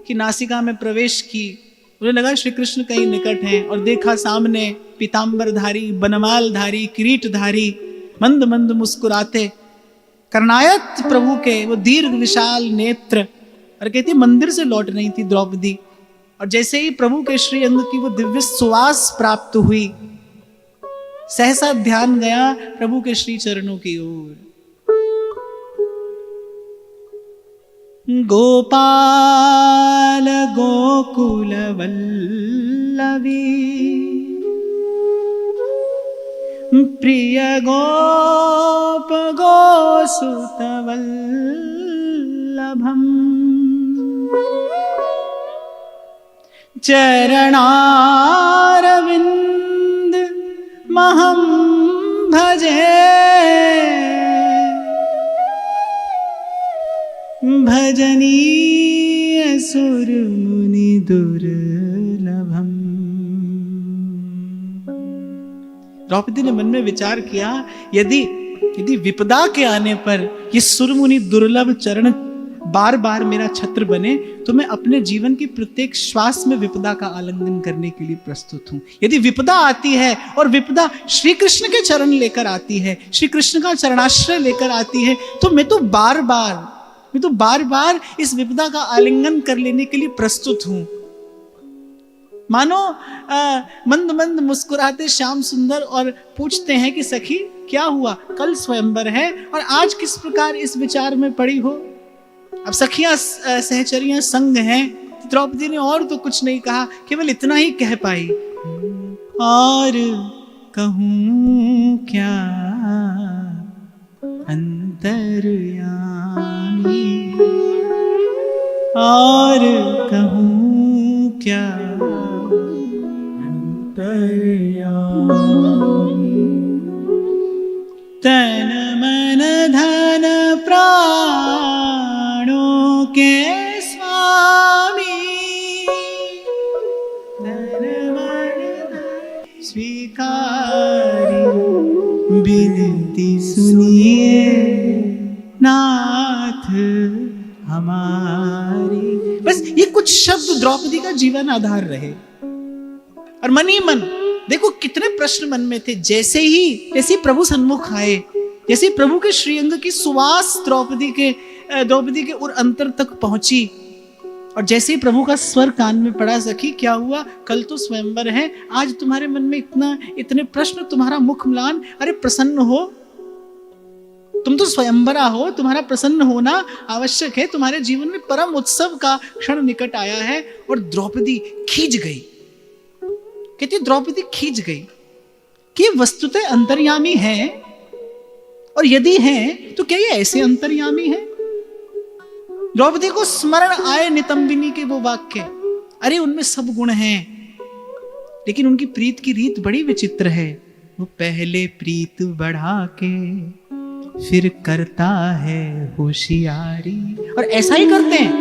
की नासिका में प्रवेश की। उन्हें लगा श्री कृष्ण कहीं निकट हैं, और देखा सामने पीतांबरधारी, बनमालधारी, किरीटधारी, मंद मंद मुस्कुराते कर्णायत प्रभु के वो दीर्घ विशाल नेत्र। और कहती मंदिर से लौट रही थी द्रौपदी, और जैसे ही प्रभु के श्री अंग की वो दिव्य सुवास प्राप्त हुई, सहसा ध्यान गया प्रभु के श्री चरणों की ओर। गोपाल गोकुल वल्लवी प्रिय गोप गोसुत वल्लभम चरणारविंद महं भजे भजनीय सुर मुनि दुर्लभम। द्रौपदी ने मन में विचार किया, यदि विपदा के आने पर ये सुर मुनि दुर्लभ चरण बार बार मेरा छत्र बने, तो मैं अपने जीवन की प्रत्येक श्वास में विपदा का आलिंगन करने के लिए प्रस्तुत हूं। यदि विपदा आती है और विपदा श्री कृष्ण के चरण लेकर आती है, श्री कृष्ण का चरणाश्रय लेकर आती है, तो मैं तो बार बार इस विपदा का आलिंगन कर लेने के लिए प्रस्तुत हूं। मानो मंद मंद मुस्कुराते श्याम सुंदर और पूछते हैं कि सखी क्या हुआ, कल स्वयंवर है और आज किस प्रकार इस विचार में पड़ी हो। अब सखियां सहचरियां संग हैं, द्रौपदी ने और तो कुछ नहीं कहा, केवल इतना ही कह पाई, और कहूं क्या अंतर्यामी, और कहूं क्या अंतर्यामी। तन मन धन प्राणों के स्वामी, तन मन स्वीकारी विनती सुनिए नाथ हमारी। बस ये कुछ शब्द द्रौपदी का जीवन आधार रहे, और मन ही मन देखो कितने प्रश्न मन में थे। जैसे ही प्रभु सन्मुख आए, जैसे प्रभु के श्रीअंग की सुवास द्रौपदी के उर अंतर तक पहुंची, और जैसे ही प्रभु का स्वर कान में पड़ा, सखी क्या हुआ, कल तो स्वयंवर है, आज तुम्हारे मन में इतने प्रश्न, तुम्हारा मुख म्लान, अरे प्रसन्न हो, तुम तो स्वयंवरा हो, तुम्हारा प्रसन्न होना आवश्यक है, तुम्हारे जीवन में परम उत्सव का क्षण निकट आया है। और द्रौपदी खींच गई, कहती द्रौपदी खींच गई कि वस्तुतः अंतर्यामी है, और यदि है तो क्या ये ऐसे अंतर्यामी है। द्रौपदी को स्मरण आए नितंबिनी के वो वाक्य, अरे उनमें सब गुण हैं, लेकिन उनकी प्रीत की रीत बड़ी विचित्र है। वो पहले प्रीत बढ़ा के फिर करता है होशियारी। और ऐसा ही करते हैं।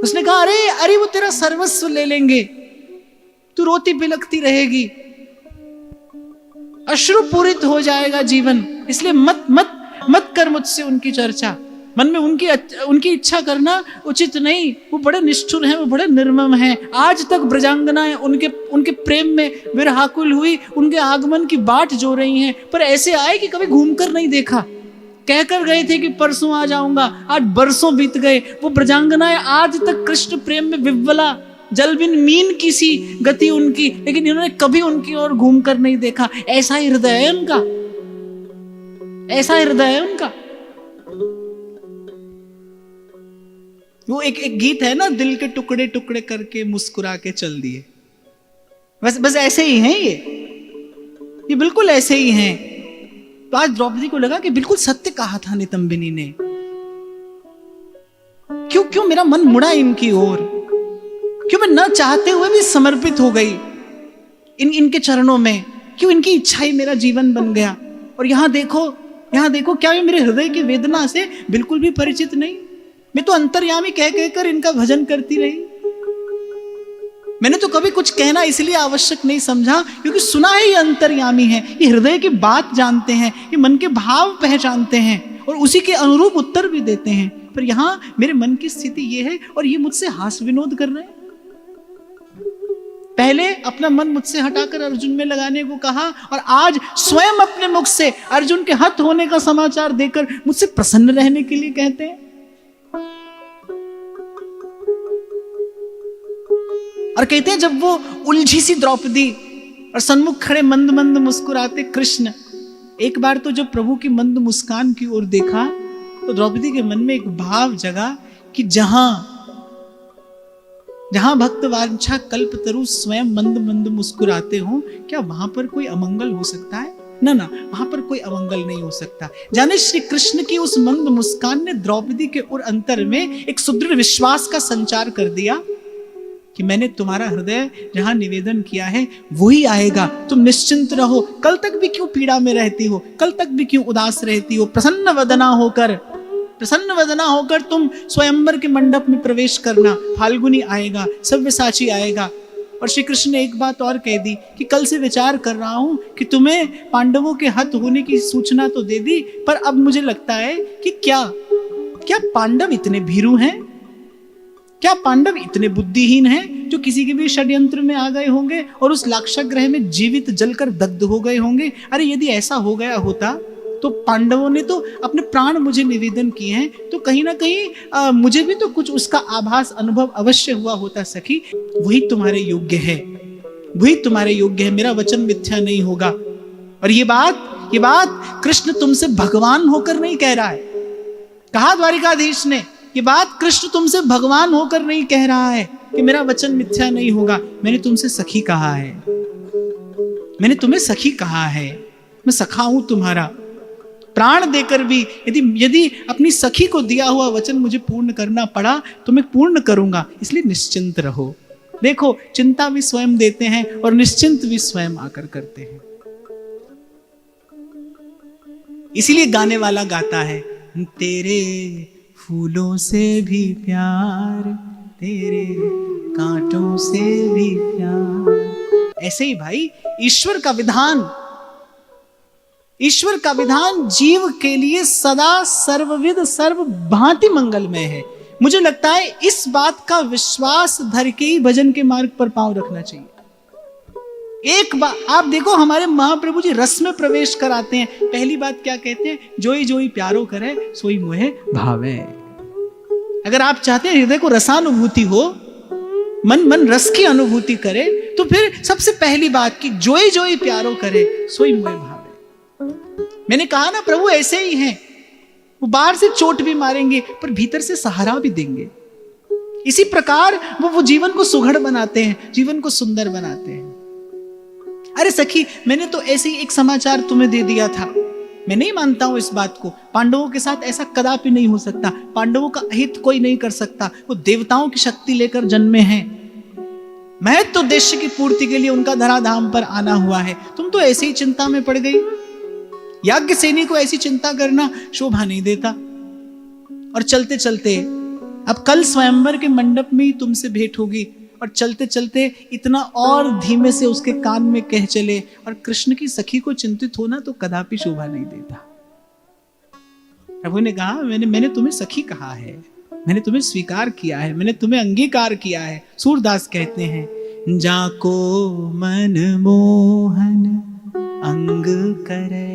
उसने कहा अरे अरे वो तेरा सर्वस्व ले लेंगे, तू रोती बिलखती रहेगी, अश्रुपूरित हो जाएगा जीवन, इसलिए मत मत मत कर मुझसे उनकी चर्चा। मन में उनकी इच्छा करना उचित नहीं। वो बड़े निष्ठुर हैं, वो बड़े निर्मम हैं। आज तक ब्रजांगनाएं उनके प्रेम में विरहाकुल हुई, उनके आगमन की बाट जो रही हैं, पर ऐसे आए कि कभी घूमकर नहीं देखा। कहकर गए थे कि परसों आ जाऊंगा, आज बरसों बीत गए। वो ब्रजांगनाएं आज तक कृष्ण प्रेम में विह्वला, जल बिन मीन की सी गति उनकी, लेकिन इन्होंने कभी उनकी ओर घूमकर नहीं देखा। ऐसा हृदय है उनका, ऐसा हृदय है उनका। वो एक गीत है ना, दिल के टुकड़े टुकड़े करके मुस्कुरा के चल दिए। बस ऐसे ही हैं ये बिल्कुल ऐसे ही हैं। तो आज द्रौपदी को लगा कि बिल्कुल सत्य कहा था नितंबिनी ने। क्यों मेरा मन मुड़ा इनकी ओर, क्यों मैं न चाहते हुए भी समर्पित हो गई इनके चरणों में, क्यों इनकी इच्छा ही मेरा जीवन बन गया। और यहां देखो क्या ये मेरे हृदय की वेदना से बिल्कुल भी परिचित नहीं। मैं तो अंतर्यामी कह कहकर इनका भजन करती रही। मैंने तो कभी कुछ कहना इसलिए आवश्यक नहीं समझा क्योंकि सुना है ये अंतर्यामी है, ये हृदय की बात जानते हैं, ये मन के भाव पहचानते हैं और उसी के अनुरूप उत्तर भी देते हैं। पर यहां मेरे मन की स्थिति ये है और ये मुझसे हास विनोद कर रहे हैं। पहले अपना मन मुझसे हटाकर अर्जुन में लगाने को कहा और आज स्वयं अपने मुख से अर्जुन के हत होने का समाचार देकर मुझसे प्रसन्न रहने के लिए कहते हैं। और कहते हैं जब वो उलझी सी द्रौपदी और सन्मुख खड़े मंद मंद मुस्कुराते कृष्ण, एक बार तो जब प्रभु की मंद मुस्कान की ओर देखा तो द्रौपदी के मन में एक भाव जगा कि जहां भक्त वांछा कल्पतरु स्वयं मंद मंद मुस्कुराते हो, क्या वहां पर कोई अमंगल हो सकता है? ना, वहां पर कोई अमंगल नहीं हो सकता। जाने श्री कृष्ण की उस मंद मुस्कान ने द्रौपदी के उर अंतर में एक सुदृढ़ विश्वास का संचार कर दिया कि मैंने तुम्हारा हृदय जहां निवेदन किया है वही आएगा। तुम निश्चिंत रहो। कल तक भी क्यों पीड़ा में रहती हो, कल तक भी क्यों उदास रहती हो? प्रसन्न वदना होकर तुम स्वयंवर के मंडप में प्रवेश करना। फाल्गुनी आएगा, सव्यसाची आएगा। और श्री कृष्ण ने एक बात और कह दी कि कल से विचार कर रहा हूं कि तुम्हें पांडवों के हत होने की सूचना तो दे दी, पर अब मुझे लगता है कि क्या पांडव इतने भीरू हैं, क्या पांडव इतने बुद्धिहीन हैं जो किसी के भी षड्यंत्र में आ गए होंगे और उस लाक्षागृह में जीवित जलकर दग्ध हो गए होंगे? अरे यदि ऐसा हो गया होता तो पांडवों ने तो अपने प्राण मुझे निवेदन किए हैं, तो कहीं ना कहीं मुझे भी तो कुछ उसका आभास अनुभव अवश्य हुआ होता। सखी वही तुम्हारे योग्य है, मेरा वचन मिथ्या नहीं होगा। और ये बात कृष्ण तुमसे भगवान होकर नहीं कह रहा है। कहा द्वारिकाधीश ने, ये बात कृष्ण तुमसे भगवान होकर नहीं कह रहा है कि मेरा वचन मिथ्या नहीं होगा। मैंने तुमसे सखी कहा है, मैंने तुम्हें सखी कहा है, मैं सखा हूं तुम्हारा। प्राण देकर भी यदि अपनी सखी को दिया हुआ वचन मुझे पूर्ण करना पड़ा तो मैं पूर्ण करूंगा, इसलिए निश्चिंत रहो। देखो, चिंता भी स्वयं देते हैं और निश्चिंत भी स्वयं आकर करते हैं। इसीलिए गाने वाला गाता है, तेरे फूलों से भी प्यार, तेरे कांटों से भी प्यार। ऐसे ही भाई ईश्वर का विधान जीव के लिए सदा सर्वविद सर्व भांति मंगलमय है। मुझे लगता है इस बात का विश्वास धर के ही भजन के मार्ग पर पांव रखना चाहिए। एक बात आप देखो, हमारे महाप्रभु जी रस में प्रवेश कराते हैं। पहली बात क्या कहते हैं? जोई जोई प्यारो करे सोई मोहे भावे। अगर आप चाहते हैं हृदय को रसानुभूति हो, मन रस की अनुभूति करे, तो फिर सबसे पहली बात कि जोई जोई प्यारो करे सोई मोहे भावे। मैंने कहा ना, प्रभु ऐसे ही हैं, वो बाहर से चोट भी मारेंगे पर भीतर से सहारा भी देंगे। इसी प्रकार वो जीवन को सुघड़ बनाते हैं, जीवन को सुंदर बनाते हैं। अरे सखी, मैंने तो ऐसे ही एक समाचार तुम्हें दे दिया था। मैं नहीं मानता हूं इस बात को। पांडवों के साथ ऐसा कदापि नहीं हो सकता। पांडवों का अहित कोई नहीं कर सकता। वो देवताओं की शक्ति लेकर जन्मे हैं। महत्व तो देश की पूर्ति के लिए उनका धराधाम पर आना हुआ है। तुम तो ऐसे ही चिंता में पड़ गई। याज्ञसेनी को ऐसी चिंता करना शोभा नहीं देता। और चलते चलते, अब कल स्वयंवर के मंडप में ही तुमसे भेंट होगी, और चलते चलते इतना और धीमे से उसके कान में कह चले, और कृष्ण की सखी को चिंतित होना तो कदापि शोभा नहीं देता। प्रभु ने कहा, मैंने तुम्हें सखी कहा है, मैंने तुम्हें स्वीकार किया है, मैंने तुम्हें अंगीकार किया है। सूरदास कहते हैं, जाको मन मोहन अंग करे,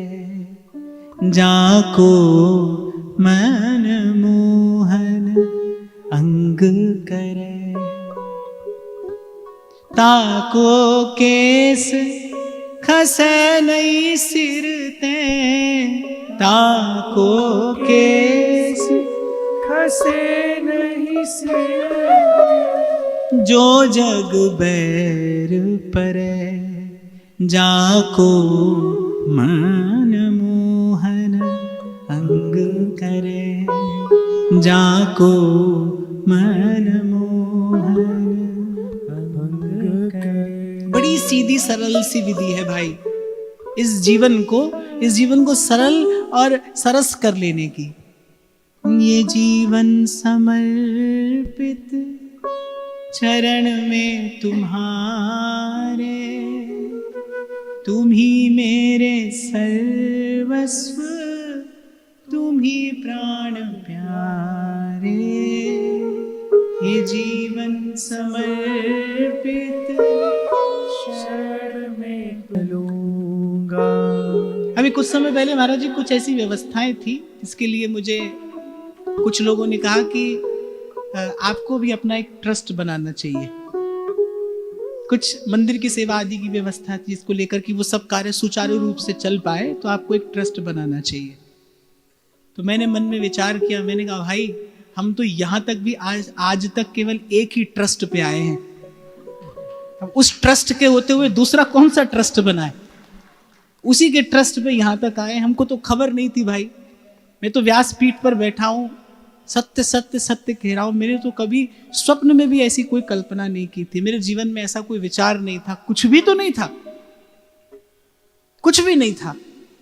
जाको मन मोहन अंग करे, ताको केस खसे नहीं सिर ते, ताको केस खसे नहीं सिर, जो जग बैर परे, जाको मन मोहन अंग करे, जाको मन मोहन अंग करे। बड़ी सीधी सरल सी विधि है भाई, इस जीवन को सरल और सरस कर लेने की। ये जीवन समर्पित चरण में तुम्हारे, तुम ही मेरे सर्वस्व, तुम ही प्राण प्यारे। ये जीवन समर्पित शरण में लूंगा। अभी कुछ समय पहले महाराज जी कुछ ऐसी व्यवस्थाएं थी, इसके लिए मुझे कुछ लोगों ने कहा कि आपको भी अपना एक ट्रस्ट बनाना चाहिए। कुछ मंदिर की सेवा आदि की व्यवस्था थी, इसको लेकर कि वो सब कार्य सुचारू रूप से चल पाए, तो आपको एक ट्रस्ट बनाना चाहिए। तो मैंने मन में विचार किया, मैंने कहा भाई हम तो यहां तक भी आज तक केवल एक ही ट्रस्ट पे आए हैं, अब उस ट्रस्ट के होते हुए दूसरा कौन सा ट्रस्ट बनाए, उसी के ट्रस्ट पे यहां तक आए। हमको तो खबर नहीं थी भाई, मैं तो व्यासपीठ पर बैठा हूं, सत्य सत्य सत्य कह रहा हूं। मेरे तो कभी स्वप्न में भी ऐसी कोई कल्पना नहीं की थी, मेरे जीवन में ऐसा कोई विचार नहीं था, कुछ भी तो नहीं था, कुछ भी नहीं था।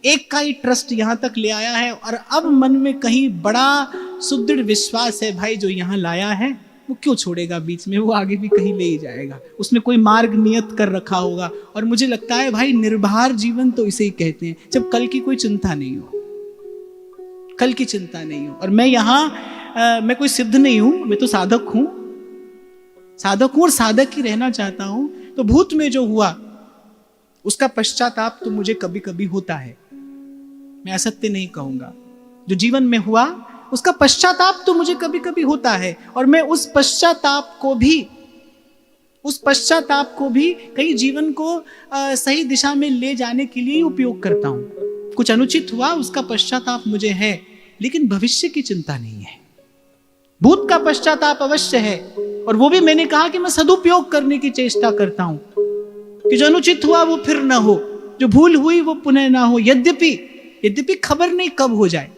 एक का ही ट्रस्ट यहां तक ले आया है, और अब मन में कहीं बड़ा सुदृढ़ विश्वास है भाई, जो यहां लाया है वो क्यों छोड़ेगा बीच में, वो आगे भी कहीं ले ही जाएगा, उसने कोई मार्ग नियत कर रखा होगा। और मुझे लगता है भाई निर्भर जीवन तो इसे ही कहते हैं, जब कल की कोई चिंता नहीं हो, कल की चिंता नहीं हो। और मैं यहाँ मैं कोई सिद्ध नहीं हूं, मैं तो साधक हूं और साधक ही रहना चाहता हूं। तो भूत में जो हुआ उसका पश्चाताप तो मुझे कभी कभी होता है, मैं असत्य नहीं कहूंगा। जो जीवन में हुआ उसका पश्चाताप तो मुझे कभी कभी होता है, और मैं उस पश्चाताप को भी कहीं जीवन को सही दिशा में ले जाने के लिए उपयोग करता हूं। कुछ अनुचित हुआ उसका पश्चाताप मुझे है, लेकिन भविष्य की चिंता नहीं है। भूत का पश्चाताप अवश्य है, और वो भी मैंने कहा कि मैं सदुपयोग करने की चेष्टा करता हूं, कि जो अनुचित हुआ वो फिर ना हो, जो भूल हुई वो पुनः ना हो। यद्यपि खबर नहीं कब हो जाए,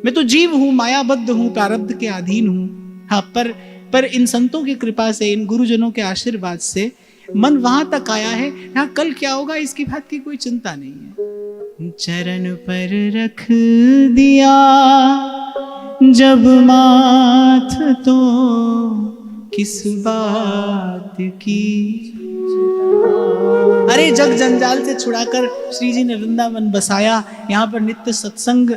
मैं तो जीव हूं, मायाबद्ध हूं, प्रारब्ध के अधीन हूं। हाँ, पर इन संतों की कृपा से, इन गुरुजनों के आशीर्वाद से मन वहां तक आया है। हाँ, कल क्या होगा इसकी बात की कोई चिंता नहीं है। चरण पर रख दिया जब माथ, तो किस बात की। अरे जग जंजाल से छुड़ाकर श्री जी ने वृंदावन बसाया, यहाँ पर नित्य सत्संग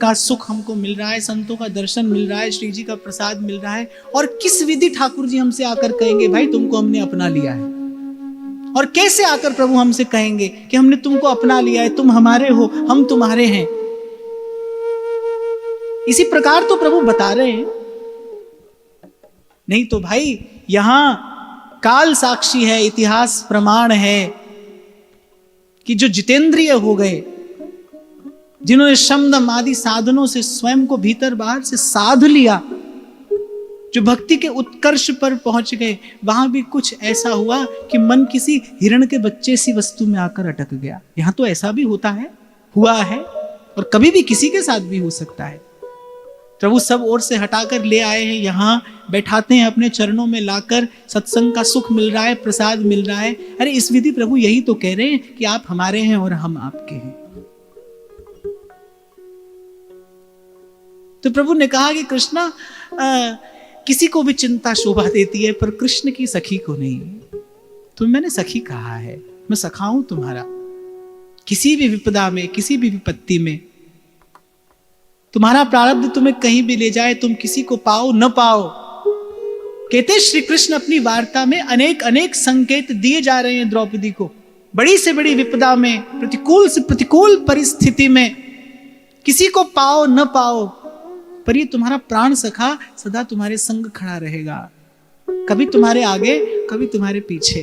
का सुख हमको मिल रहा है, संतों का दर्शन मिल रहा है, श्री जी का प्रसाद मिल रहा है। और किस विधि ठाकुर जी हमसे आकर कहेंगे भाई तुमको हमने अपना लिया है, और कैसे आकर प्रभु हमसे कहेंगे कि हमने तुमको अपना लिया है, तुम हमारे हो, हम तुम्हारे हैं। इसी प्रकार तो प्रभु बता रहे हैं। नहीं तो भाई यहां काल साक्षी है, इतिहास प्रमाण है कि जो जितेंद्रिय हो गए, जिन्होंने शमदम आदि साधनों से स्वयं को भीतर बाहर से साध लिया, जो भक्ति के उत्कर्ष पर पहुंच गए, वहां भी कुछ ऐसा हुआ कि मन किसी हिरण के बच्चे सी वस्तु में आकर अटक गया। यहां तो ऐसा भी होता है, हुआ है, और कभी भी किसी के साथ भी हो सकता है। प्रभु सब ओर से हटाकर ले आए हैं, यहाँ बैठाते हैं अपने चरणों में लाकर, सत्संग का सुख मिल रहा है, प्रसाद मिल रहा है। अरे इस विधि प्रभु यही तो कह रहे हैं कि आप हमारे हैं और हम आपके हैं। तो प्रभु ने कहा कि कृष्णा, किसी को भी चिंता शोभा देती है पर कृष्ण की सखी को नहीं। तो मैंने सखी कहा है, मैं सखा हूं तुम्हारा। किसी भी विपदा में, किसी भी विपत्ति में, तुम्हारा प्रारब्ध तुम्हें कहीं भी ले जाए, तुम किसी को पाओ न पाओ। कहते श्री कृष्ण अपनी वार्ता में अनेक अनेक संकेत दिए जा रहे हैं द्रौपदी को। बड़ी से बड़ी विपदा में, प्रतिकूल से प्रतिकूल परिस्थिति में, किसी को पाओ न पाओ, पर ये तुम्हारा प्राण सखा सदा तुम्हारे संग खड़ा रहेगा, कभी तुम्हारे आगे कभी तुम्हारे पीछे।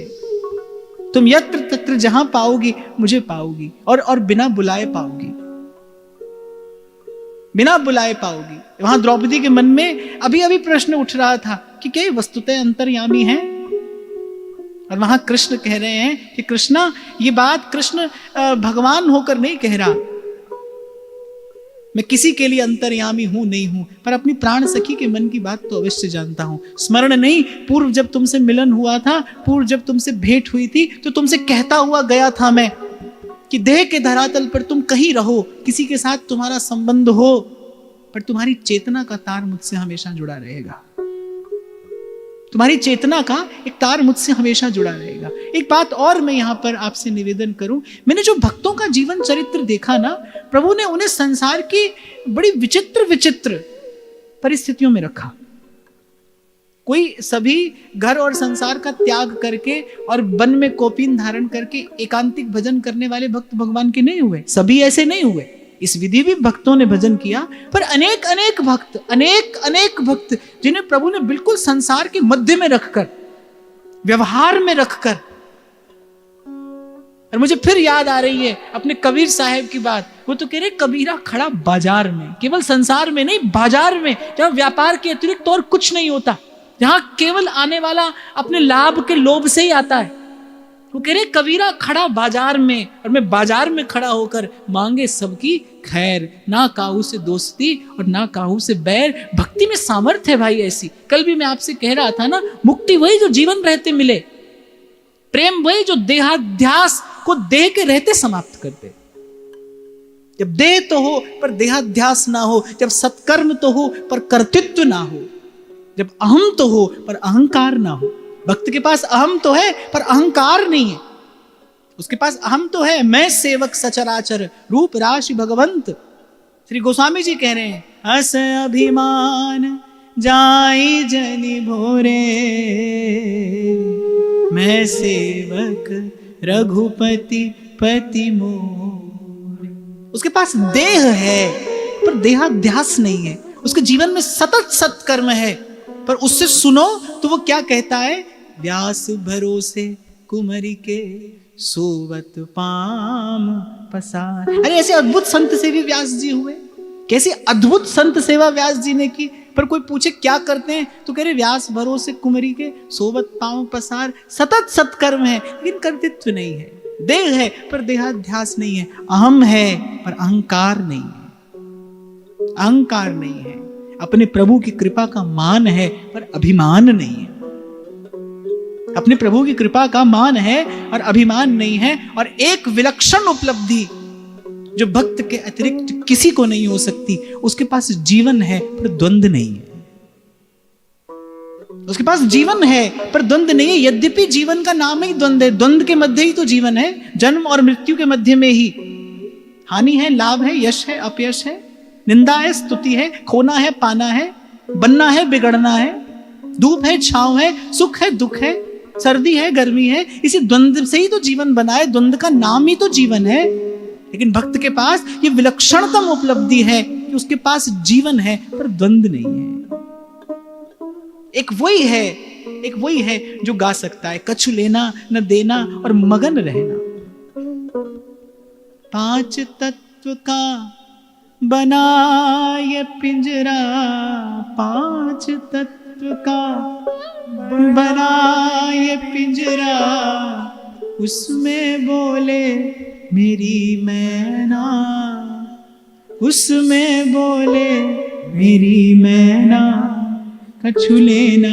तुम यत्र तत्र जहां पाओगी मुझे पाओगी, और बिना बुलाए पाओगी, बिना बुलाए पाओगी। वहां द्रौपदी के मन में अभी अभी प्रश्न उठ रहा था कि क्या वस्तुतः अंतर्यामी है, और वहां कृष्ण कह रहे हैं कि कृष्णा, ये बात कृष्ण भगवान होकर नहीं कह रहा, मैं किसी के लिए अंतर्यामी हूं नहीं हूं, पर अपनी प्राण सखी के मन की बात तो अवश्य जानता हूं। स्मरण नहीं, पूर्व जब तुमसे मिलन हुआ था, पूर्व जब तुमसे भेंट हुई थी, तो तुमसे कहता हुआ गया था मैं कि देह के धरातल पर तुम कहीं रहो, किसी के साथ तुम्हारा संबंध हो, पर तुम्हारी चेतना का तार मुझसे हमेशा जुड़ा रहेगा। तुम्हारी चेतना का एक तार मुझसे हमेशा जुड़ा रहेगा। एक बात और मैं यहां पर आपसे निवेदन करूं, मैंने जो भक्तों का जीवन चरित्र देखा ना, प्रभु ने उन्हें संसार की बड़ी विचित्र विचित्र परिस्थितियों में रखा। कोई सभी घर और संसार का त्याग करके और वन में कोपीन धारण करके एकांतिक भजन करने वाले भक्त भगवान के नहीं हुए, सभी ऐसे नहीं हुए। इस विधि भी भक्तों ने भजन किया, पर अनेक अनेक भक्त जिन्हें प्रभु ने बिल्कुल संसार के मध्य में रखकर, व्यवहार में रखकर। और मुझे फिर याद आ रही है अपने कबीर साहब की बात। वो तो कह रहे कबीरा खड़ा बाजार में, केवल संसार में नहीं, बाजार में, जहां व्यापार के अतिरिक्त और कुछ नहीं होता, जहां केवल आने वाला अपने लाभ के लोभ से ही आता है। वो कह रहे कबीरा खड़ा बाजार में, और मैं बाजार में खड़ा होकर मांगे सबकी खैर, ना काहू से दोस्ती और ना काहू से बैर। भक्ति में सामर्थ्य है भाई ऐसी। कल भी मैं आपसे कह रहा था ना, मुक्ति वही जो जीवन रहते मिले, प्रेम वही जो देहाध्यास को देह के रहते समाप्त कर दे। जब देह तो हो पर देहाध्यास ना हो, जब सत्कर्म तो हो पर कर्तृत्व ना हो, जब अहम तो हो पर अहंकार ना हो। भक्त के पास अहम तो है पर अहंकार नहीं है। उसके पास अहम तो है, मैं सेवक सचराचर रूप राशि भगवंत। श्री गोस्वामी जी कह रहे हैं, हस अभिमान जाई जनि भोरे, मैं सेवक रघुपति पति मोरे। उसके पास देह है पर देहाध्यास नहीं है। उसके जीवन में सतत सत्कर्म है, पर उससे सुनो तो वो क्या कहता है, व्यास भरोसे कुमरी के सोवत पाम पसार। अरे ऐसे अद्भुत संत सेवी व्यास जी हुए, कैसी अद्भुत संत सेवा व्यास जी ने की। पर कोई पूछे क्या करते हैं तो कह रहे व्यास भरोसे कुमरी के सोवत पाम पसार। सतत सत्कर्म है लेकिन कर्तृत्व नहीं है, देह है पर देहाध्यास नहीं है, अहम है पर अहंकार नहीं है, अहंकार नहीं है। अपने प्रभु की कृपा का मान है पर अभिमान नहीं है। अपने प्रभु की कृपा का मान है और अभिमान नहीं है। और एक विलक्षण उपलब्धि जो भक्त के अतिरिक्त किसी को नहीं हो सकती, उसके पास जीवन है पर द्वंद्व नहीं है। उसके पास जीवन है पर द्वंद्व नहीं है। यद्यपि जीवन का नाम ही द्वंद्व है, द्वंद्व के मध्य ही तो जीवन है। जन्म और मृत्यु के मध्य में ही हानि है, लाभ है, यश है, अपयश है, निंदा है, स्तुति है, खोना है, पाना है, बनना है, बिगड़ना है, धूप है, छांव है, सुख है, दुख है, सर्दी है, गर्मी है। इसी द्वंद्व से ही तो जीवन बना है, द्वंद्व का नाम ही तो जीवन है। लेकिन भक्त के पास ये विलक्षणतम उपलब्धि है कि उसके पास जीवन है पर द्वंद्व नहीं है। एक वही है जो गा सकता है, कछु लेना न देना और मगन रहना। पांच तत्व का बनाए पिंजरा, पांच तत्व का बनाए पिंजरा, उसमें बोले मेरी मैना, उसमें बोले मेरी मैना कछु लेना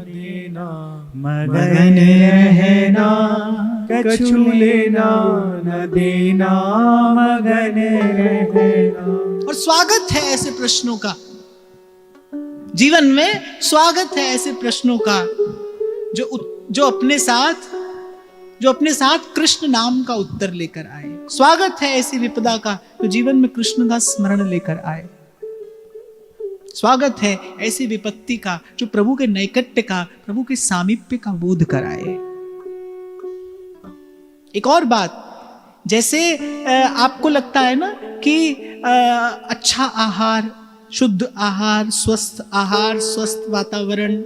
देना, मगन रहना
कछु लेना न देना, मगन रहना।
और स्वागत है ऐसे प्रश्नों का, जीवन में स्वागत है ऐसे प्रश्नों का जो अपने साथ कृष्ण नाम का उत्तर लेकर आए। स्वागत है ऐसी विपदा का जो जीवन में कृष्ण का स्मरण लेकर आए। स्वागत है ऐसी विपत्ति का जो प्रभु के नैकट्य का, प्रभु के सामीप्य का बोध कराए। एक और बात, जैसे आपको लगता है ना कि अच्छा आहार, शुद्ध आहार, स्वस्थ वातावरण,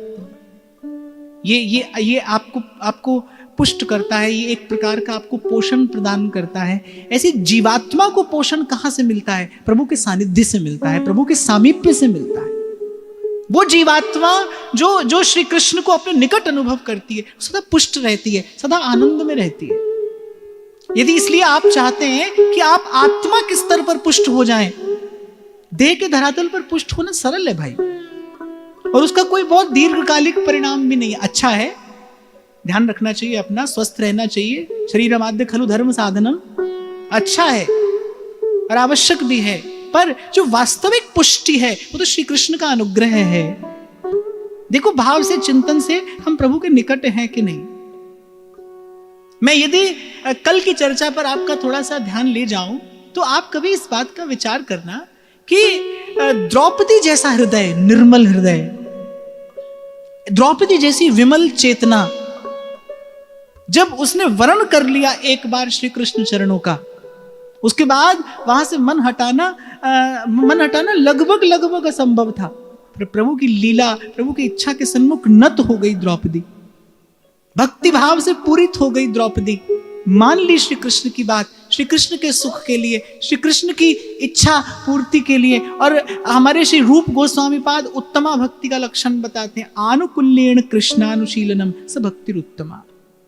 ये आपको पुष्ट करता है, ये एक प्रकार का आपको पोषण प्रदान करता है। ऐसी जीवात्मा को पोषण कहां से मिलता है? प्रभु के सानिध्य से मिलता है, प्रभु के सामीप्य से मिलता है। वो जीवात्मा जो श्री कृष्ण को अपने निकट अनुभव करती है, सदा पुष्ट रहती है, सदा आनंद में रहती है। यदि इसलिए आप चाहते हैं कि आप आत्मा के स्तर पर पुष्ट हो जाएं, देह के धरातल पर पुष्ट होना सरल है भाई, और उसका कोई बहुत दीर्घकालिक परिणाम भी नहीं है। अच्छा है, ध्यान रखना चाहिए अपना, स्वस्थ रहना चाहिए, शरीरमाद्य खलु धर्म साधनम, अच्छा है और आवश्यक भी है, पर जो वास्तविक पुष्टि है वो तो श्री कृष्ण का अनुग्रह है। देखो, भाव से, चिंतन से हम प्रभु के निकट हैं कि नहीं। मैं यदि कल की चर्चा पर आपका थोड़ा सा ध्यान ले जाऊं तो आप कभी इस बात का विचार करना कि द्रौपदी जैसा हृदय, निर्मल हृदय, द्रौपदी जैसी विमल चेतना, जब उसने वर्ण कर लिया एक बार श्री कृष्ण चरणों का, उसके बाद वहां से मन हटाना लगभग असंभव था। प्रभु की लीला, प्रभु की इच्छा के सन्मुख नत हो गई द्रौपदी, भक्ति भाव से पूरित हो गई द्रौपदी, मान ली श्री कृष्ण की बात, श्री कृष्ण के सुख के लिए, श्री कृष्ण की इच्छा पूर्ति के लिए। और हमारे श्री रूप गोस्वामी पाद उत्तमा भक्ति का लक्षण बताते हैं, आनुकूल्येन कृष्णानुशीलनम स भक्तिरुत्तमा।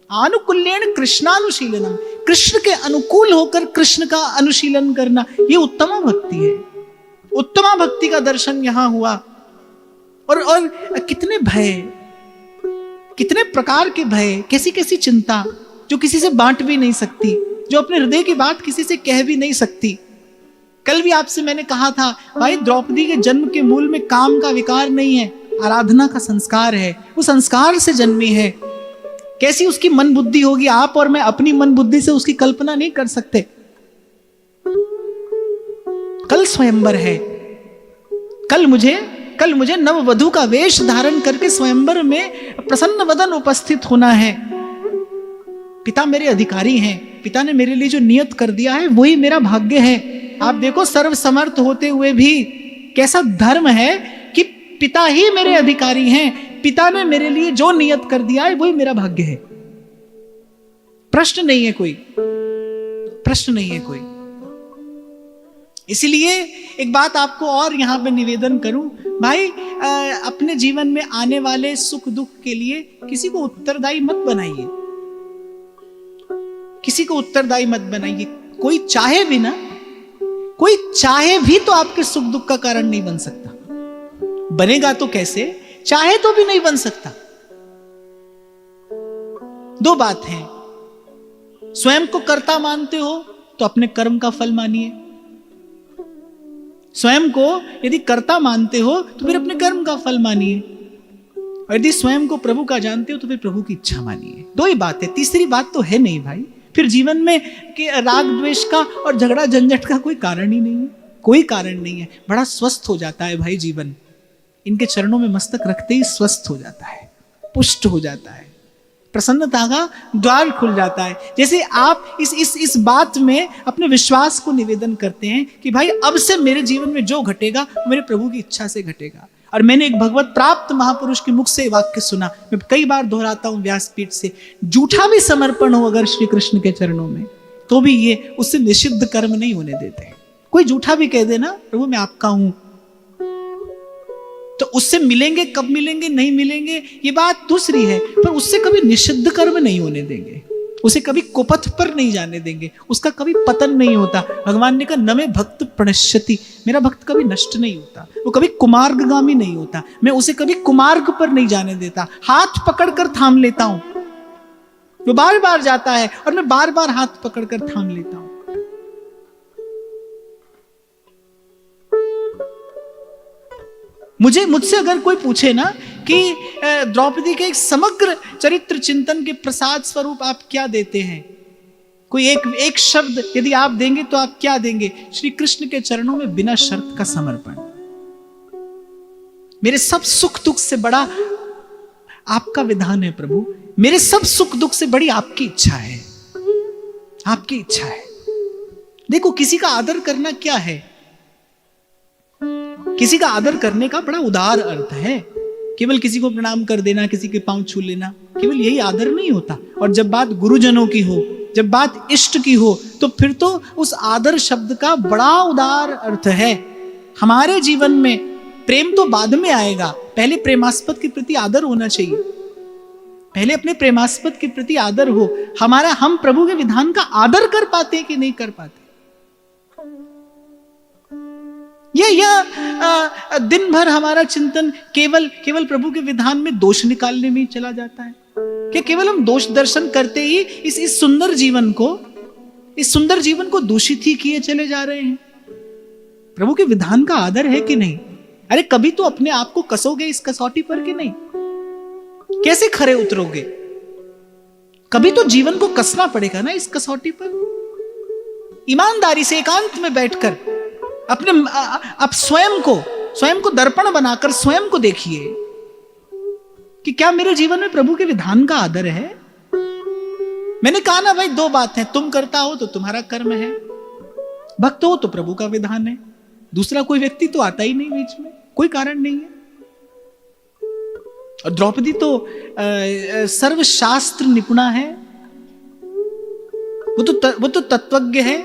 आनुकूल्येन कृष्णानुशीलनम, कृष्ण के अनुकूल होकर कृष्ण का अनुशीलन करना, ये उत्तमा भक्ति है। उत्तमा भक्ति का दर्शन यहां हुआ। और कितने भय, कितने प्रकार के भय, कैसी कैसी चिंता जो किसी से बांट भी नहीं सकती, जो अपने हृदय की बात किसी से कह भी नहीं सकती। कल भी आपसे मैंने कहा था भाई, द्रौपदी के जन्म के मूल में काम का विकार नहीं है, आराधना का संस्कार है, वो संस्कार से जन्मी है। कैसी उसकी मन बुद्धि होगी, आप और मैं अपनी मन बुद्धि से उसकी कल्पना नहीं कर सकते। कल स्वयंवर है, कल मुझे नववधू का वेश धारण करके स्वयंवर में प्रसन्न वदन उपस्थित होना है। पिता मेरे अधिकारी हैं, पिता ने मेरे लिए जो नियत कर दिया है वही मेरा भाग्य है। आप देखो, सर्वसमर्थ होते हुए भी कैसा धर्म है कि पिता ही मेरे अधिकारी हैं, पिता ने मेरे लिए जो नियत कर दिया है वही मेरा भाग्य है। प्रश्न नहीं है कोई, प्रश्न नहीं है कोई। इसलिए एक बात आपको और यहां पे निवेदन करूं भाई, अपने जीवन में आने वाले सुख दुख के लिए किसी को उत्तरदायी मत बनाइए, किसी को उत्तरदायी मत बनाइए। कोई चाहे भी ना, कोई चाहे भी तो आपके सुख दुख का कारण नहीं बन सकता। बनेगा तो कैसे, चाहे तो भी नहीं बन सकता। दो बात है, स्वयं को कर्ता मानते हो तो अपने कर्म का फल मानिए, स्वयं को यदि कर्ता मानते हो तो फिर अपने कर्म का फल मानिए, और यदि स्वयं को प्रभु का जानते हो तो फिर प्रभु की इच्छा मानिए। दो ही बात है, तीसरी बात तो है नहीं भाई। फिर जीवन में कि राग द्वेष का और झगड़ा झंझट का कोई कारण ही नहीं है, कोई कारण नहीं है। बड़ा स्वस्थ हो जाता है भाई जीवन, इनके चरणों में मस्तक रखते ही स्वस्थ हो जाता है, पुष्ट हो जाता है, प्रसन्नता का द्वार खुल जाता है। जैसे आप इस बात में अपने विश्वास को निवेदन करते हैं कि भाई अब से मेरे जीवन में जो घटेगा मेरे प्रभु की इच्छा से घटेगा। और मैंने एक भगवत प्राप्त महापुरुष के मुख से वाक्य सुना, मैं कई बार दोहराता हूं व्यासपीठ से, झूठा भी समर्पण हो अगर श्री कृष्ण के चरणों में तो भी ये उससे निषिद्ध कर्म नहीं होने देते। कोई झूठा भी कह देना प्रभु मैं आपका हूं, तो उससे मिलेंगे, कब मिलेंगे नहीं मिलेंगे ये बात दूसरी है, पर उससे कभी निषिद्ध कर्म नहीं होने देंगे। उसे कभी कुपथ पर नहीं जाने देंगे, उसका कभी पतन नहीं होता। भगवान ने कहा न मे भक्त प्रणश्यति, मेरा भक्त कभी नष्ट नहीं होता, वो कभी कुमार्गगामी नहीं होता, मैं उसे कभी कुमार्ग पर नहीं जाने देता, हाथ पकड़कर थाम लेता हूं। वो बार बार जाता है और मैं बार बार हाथ पकड़कर थाम लेता हूं। मुझसे अगर कोई पूछे ना कि द्रौपदी के एक समग्र चरित्र चिंतन के प्रसाद स्वरूप आप क्या देते हैं, कोई एक शब्द यदि आप देंगे तो आप क्या देंगे? श्री कृष्ण के चरणों में बिना शर्त का समर्पण। मेरे सब सुख दुख से बड़ा आपका विधान है प्रभु, मेरे सब सुख दुख से बड़ी आपकी इच्छा है, आपकी इच्छा है। देखो किसी का आदर करना क्या है, किसी का आदर करने का बड़ा उदार अर्थ है। केवल किसी को प्रणाम कर देना, किसी के पांव छू लेना, केवल यही आदर नहीं होता। और जब बात गुरुजनों की हो, जब बात इष्ट की हो, तो फिर तो उस आदर शब्द का बड़ा उदार अर्थ है। हमारे जीवन में प्रेम तो बाद में आएगा, पहले प्रेमास्पद के प्रति आदर होना चाहिए, पहले अपने प्रेमास्पद के प्रति आदर हो। हम प्रभु के विधान का आदर कर पाते हैं कि नहीं कर पाते? यह दिन भर हमारा चिंतन केवल प्रभु के विधान में दोष निकालने में ही चला जाता है कि केवल हम दोष दर्शन करते ही इस सुंदर जीवन को दूषित ही किए चले जा रहे हैं। प्रभु के विधान का आदर है कि नहीं? अरे कभी तो अपने आप को कसोगे इस कसौटी पर कि नहीं? कैसे खरे उतरोगे? कभी तो जीवन को कसना पड़ेगा ना इस कसौटी पर। ईमानदारी से एकांत में बैठकर अपने आप स्वयं को दर्पण बनाकर स्वयं को देखिए कि क्या मेरे जीवन में प्रभु के विधान का आदर है। मैंने कहा ना भाई, दो बात है, तुम करता हो तो तुम्हारा कर्म है, भक्त हो तो प्रभु का विधान है। दूसरा कोई व्यक्ति तो आता ही नहीं बीच में, कोई कारण नहीं है। और द्रौपदी तो सर्वशास्त्र निपुणा है, वो तो तत्वज्ञ है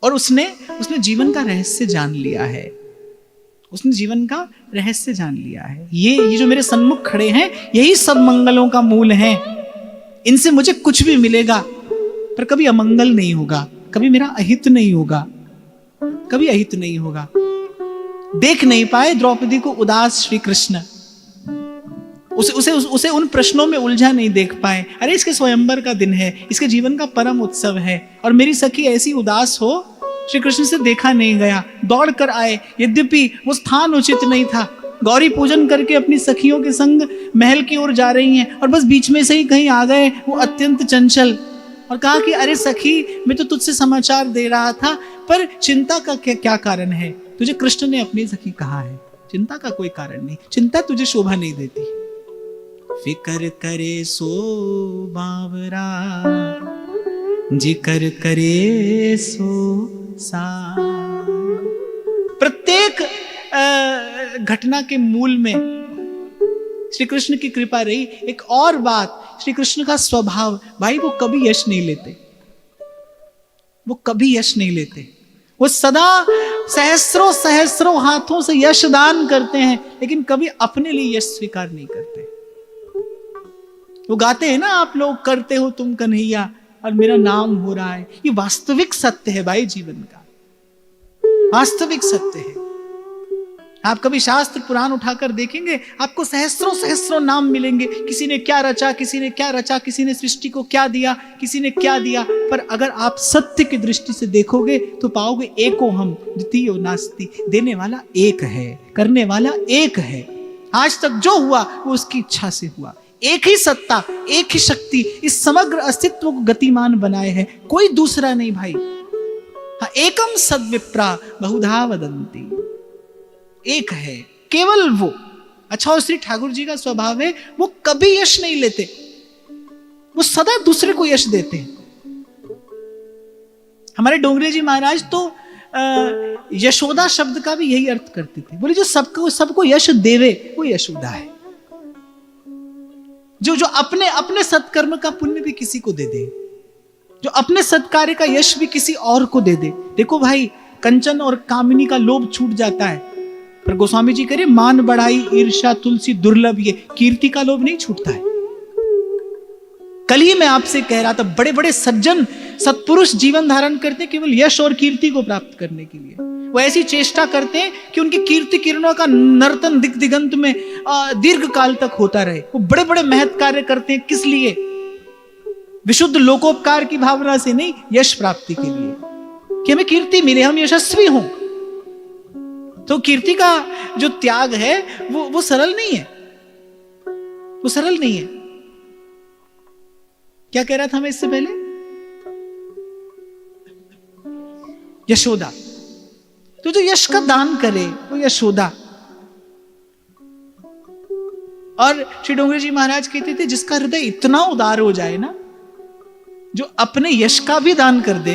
और उसने जीवन का रहस्य जान लिया है। उसने जीवन का रहस्य जान लिया है। ये जो मेरे सन्मुख खड़े हैं, यही सब मंगलों का मूल है। इनसे मुझे कुछ भी मिलेगा पर कभी अमंगल नहीं होगा, कभी मेरा अहित नहीं होगा, कभी अहित नहीं होगा। देख नहीं पाए द्रौपदी को उदास श्री कृष्ण, उसे उन प्रश्नों में उलझा नहीं देख पाए। अरे इसके स्वयंवर का दिन है, इसके जीवन का परम उत्सव है और मेरी सखी ऐसी उदास हो, श्री कृष्ण से देखा नहीं गया, दौड़ कर आए। यद्यपि वो स्थान उचित नहीं था, गौरी पूजन करके अपनी सखियों के संग महल की ओर जा रही हैं और बस बीच में से ही कहीं आ गए वो अत्यंत चंचल और कहा कि अरे सखी, मैं तो तुझसे समाचार दे रहा था, पर चिंता का क्या कारण है? तुझे कृष्ण ने अपनी सखी कहा है, चिंता का कोई कारण नहीं, चिंता तुझे शोभा नहीं देती। फिकर करे सो बावरा, जिकर करे सो सा। प्रत्येक घटना के मूल में श्री कृष्ण की कृपा रही। एक और बात, श्री कृष्ण का स्वभाव, भाई वो कभी यश नहीं लेते, वो कभी यश नहीं लेते। वो सदा सहस्रों हाथों से यश दान करते हैं, लेकिन कभी अपने लिए यश स्वीकार नहीं करते। वो गाते हैं ना, आप लोग करते हो तुम कन्हैया और मेरा नाम हो रहा है। ये वास्तविक सत्य है भाई, जीवन का वास्तविक सत्य है। आप कभी शास्त्र पुराण उठाकर देखेंगे, आपको सहस्रों नाम मिलेंगे। किसी ने क्या रचा, किसी ने क्या रचा, किसी ने सृष्टि को क्या दिया, किसी ने क्या दिया। पर अगर आप सत्य की दृष्टि से देखोगे तो पाओगे एको हम द्वितीयो नास्ति, देने वाला एक है, करने वाला एक है। आज तक जो हुआ वो उसकी इच्छा से हुआ। एक ही सत्ता, एक ही शक्ति इस समग्र अस्तित्व को गतिमान बनाए है, कोई दूसरा नहीं भाई। हाँ, एकम सद्विप्रा बहुधा वदंती, एक है केवल वो। अच्छा, और श्री ठाकुर जी का स्वभाव है, वो कभी यश नहीं लेते, वो सदा दूसरे को यश देते हैं। हमारे डोंगरे जी महाराज तो यशोदा शब्द का भी यही अर्थ करते थे। बोले जो सबको यश देवे वो यशोदा है, जो अपने सत्कर्म का पुण्य भी किसी को दे दे, जो अपने सत्कार्य का यश भी किसी और को दे दे। देखो भाई, कंचन और कामिनी का लोभ छूट जाता है, पर गोस्वामी जी कह रहे मान बढ़ाई ईर्ष्या तुलसी दुर्लभ, ये कीर्ति का लोभ नहीं छूटता है। कल ही मैं आपसे कह रहा था, बड़े बड़े सज्जन सत्पुरुष जीवन धारण करते हैं केवल यश और कीर्ति को प्राप्त करने के लिए। वो ऐसी चेष्टा करते हैं कि उनकी कीर्ति किरणों का नर्तन दिग दिगंत में दीर्घ काल तक होता रहे। वो बड़े बड़े महत् कार्य करते हैं, किस लिए? विशुद्ध लोकोपकार की भावना से नहीं, यश प्राप्ति के लिए, कि हमें कीर्ति मिले, हम यशस्वी हों। तो कीर्ति का जो त्याग है वो सरल नहीं है, वो सरल नहीं है। क्या कह रहा था मैं इससे पहले? यशोदा, तो जो यश का दान करे वो यशोदा। और श्री डोंगरी जी महाराज कहते थे, जिसका हृदय इतना उदार हो जाए ना, जो अपने यश का भी दान कर दे,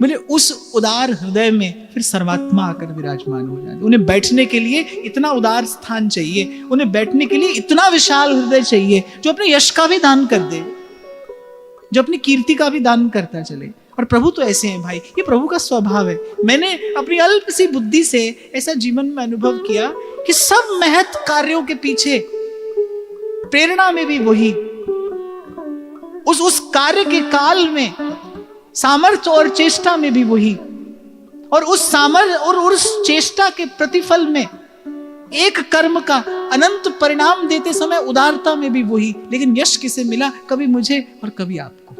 बोले उस उदार हृदय में फिर सर्वात्मा आकर विराजमान हो जाए। उन्हें बैठने के लिए इतना उदार स्थान चाहिए, उन्हें बैठने के लिए इतना विशाल हृदय चाहिए, जो अपने यश का भी दान कर दे, जो अपनी कीर्ति का भी दान करता चले। और प्रभु तो ऐसे हैं भाई, ये प्रभु का स्वभाव है। मैंने अपनी अल्प सी बुद्धि से ऐसा जीवन में अनुभव किया कि सब महत् कार्यों के पीछे प्रेरणा में भी वही, उस कार्य के काल में सामर्थ्य और चेष्टा में भी वही, और उस सामर्थ्य और उस चेष्टा के प्रतिफल में एक कर्म का अनंत परिणाम देते समय उदारता में भी वही। लेकिन यश किसे मिला? कभी मुझे और कभी आपको,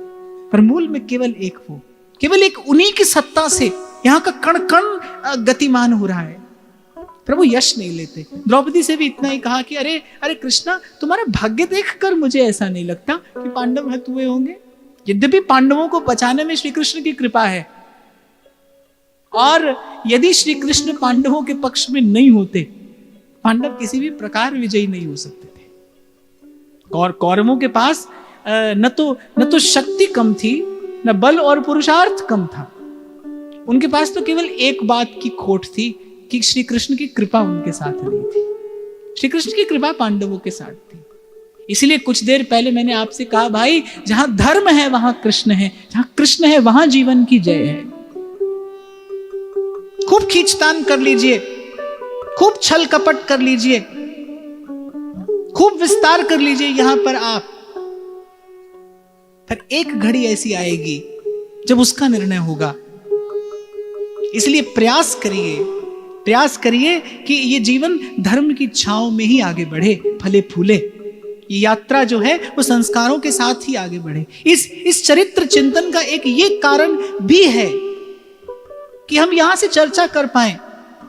पर मूल में केवल एक वो, केवल एक उन्हीं की सत्ता से यहां का कण कण गतिमान हो रहा है। प्रभु यश नहीं लेते। द्रौपदी से भी इतना ही कहा कि अरे अरे कृष्णा, तुम्हारा भाग्य देखकर मुझे ऐसा नहीं लगता कि पांडव हत हुए होंगे। यद्यपि पांडवों को बचाने में श्री कृष्ण की कृपा है, और यदि श्री कृष्ण पांडवों के पक्ष में नहीं होते, पांडव किसी भी प्रकार विजयी नहीं हो सकते थे। और कौरवों के पास न तो शक्ति कम थी, न बल और पुरुषार्थ कम था। उनके पास तो केवल एक बात की खोट थी कि श्री कृष्ण की कृपा उनके साथ नहीं थी। श्री कृष्ण की कृपा पांडवों के साथ थी। इसलिए कुछ देर पहले मैंने आपसे कहा, भाई जहां धर्म है वहां कृष्ण है, जहां कृष्ण है वहां जीवन की जय है। खूब खींचतान कर लीजिए, खूब छल कपट कर लीजिए, खूब विस्तार कर लीजिए यहां पर आप, पर एक घड़ी ऐसी आएगी जब उसका निर्णय होगा। इसलिए प्रयास करिए कि ये जीवन धर्म की छांव में ही आगे बढ़े, फले फूले। ये यात्रा जो है वो संस्कारों के साथ ही आगे बढ़े। इस चरित्र चिंतन का एक ये कारण भी है कि हम यहां से चर्चा कर पाए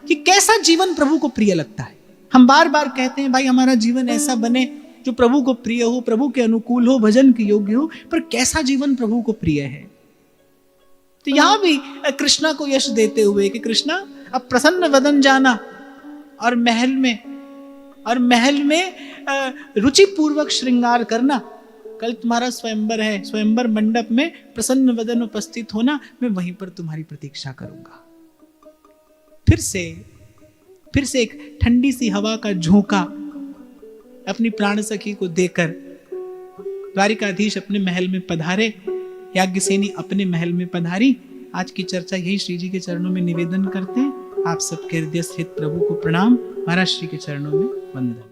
कि कैसा जीवन प्रभु को प्रिय लगता है। हम बार बार कहते हैं भाई हमारा जीवन ऐसा बने जो प्रभु को प्रिय हो, प्रभु के अनुकूल हो, भजन के योग्य हो, पर कैसा जीवन प्रभु को प्रिय है। तो यहां भी कृष्णा को यश देते हुए कि कृष्णा अब प्रसन्न वदन जाना और महल में रुचि पूर्वक श्रृंगार करना। कल तुम्हारा स्वयंवर है, स्वयंवर मंडप में प्रसन्न वदन उपस्थित होना, मैं वहीं पर तुम्हारी प्रतीक्षा करूंगा। फिर से एक ठंडी सी हवा का झोंका अपनी प्राण सखी को देकर द्वारिकाधीश अपने महल में पधारे, याज्ञसेनी अपने महल में पधारी। आज की चर्चा यही श्री जी के चरणों में निवेदन करते हैं। आप सबके हृदय स्थित प्रभु को प्रणाम, महाराज श्री के चरणों में वंदन।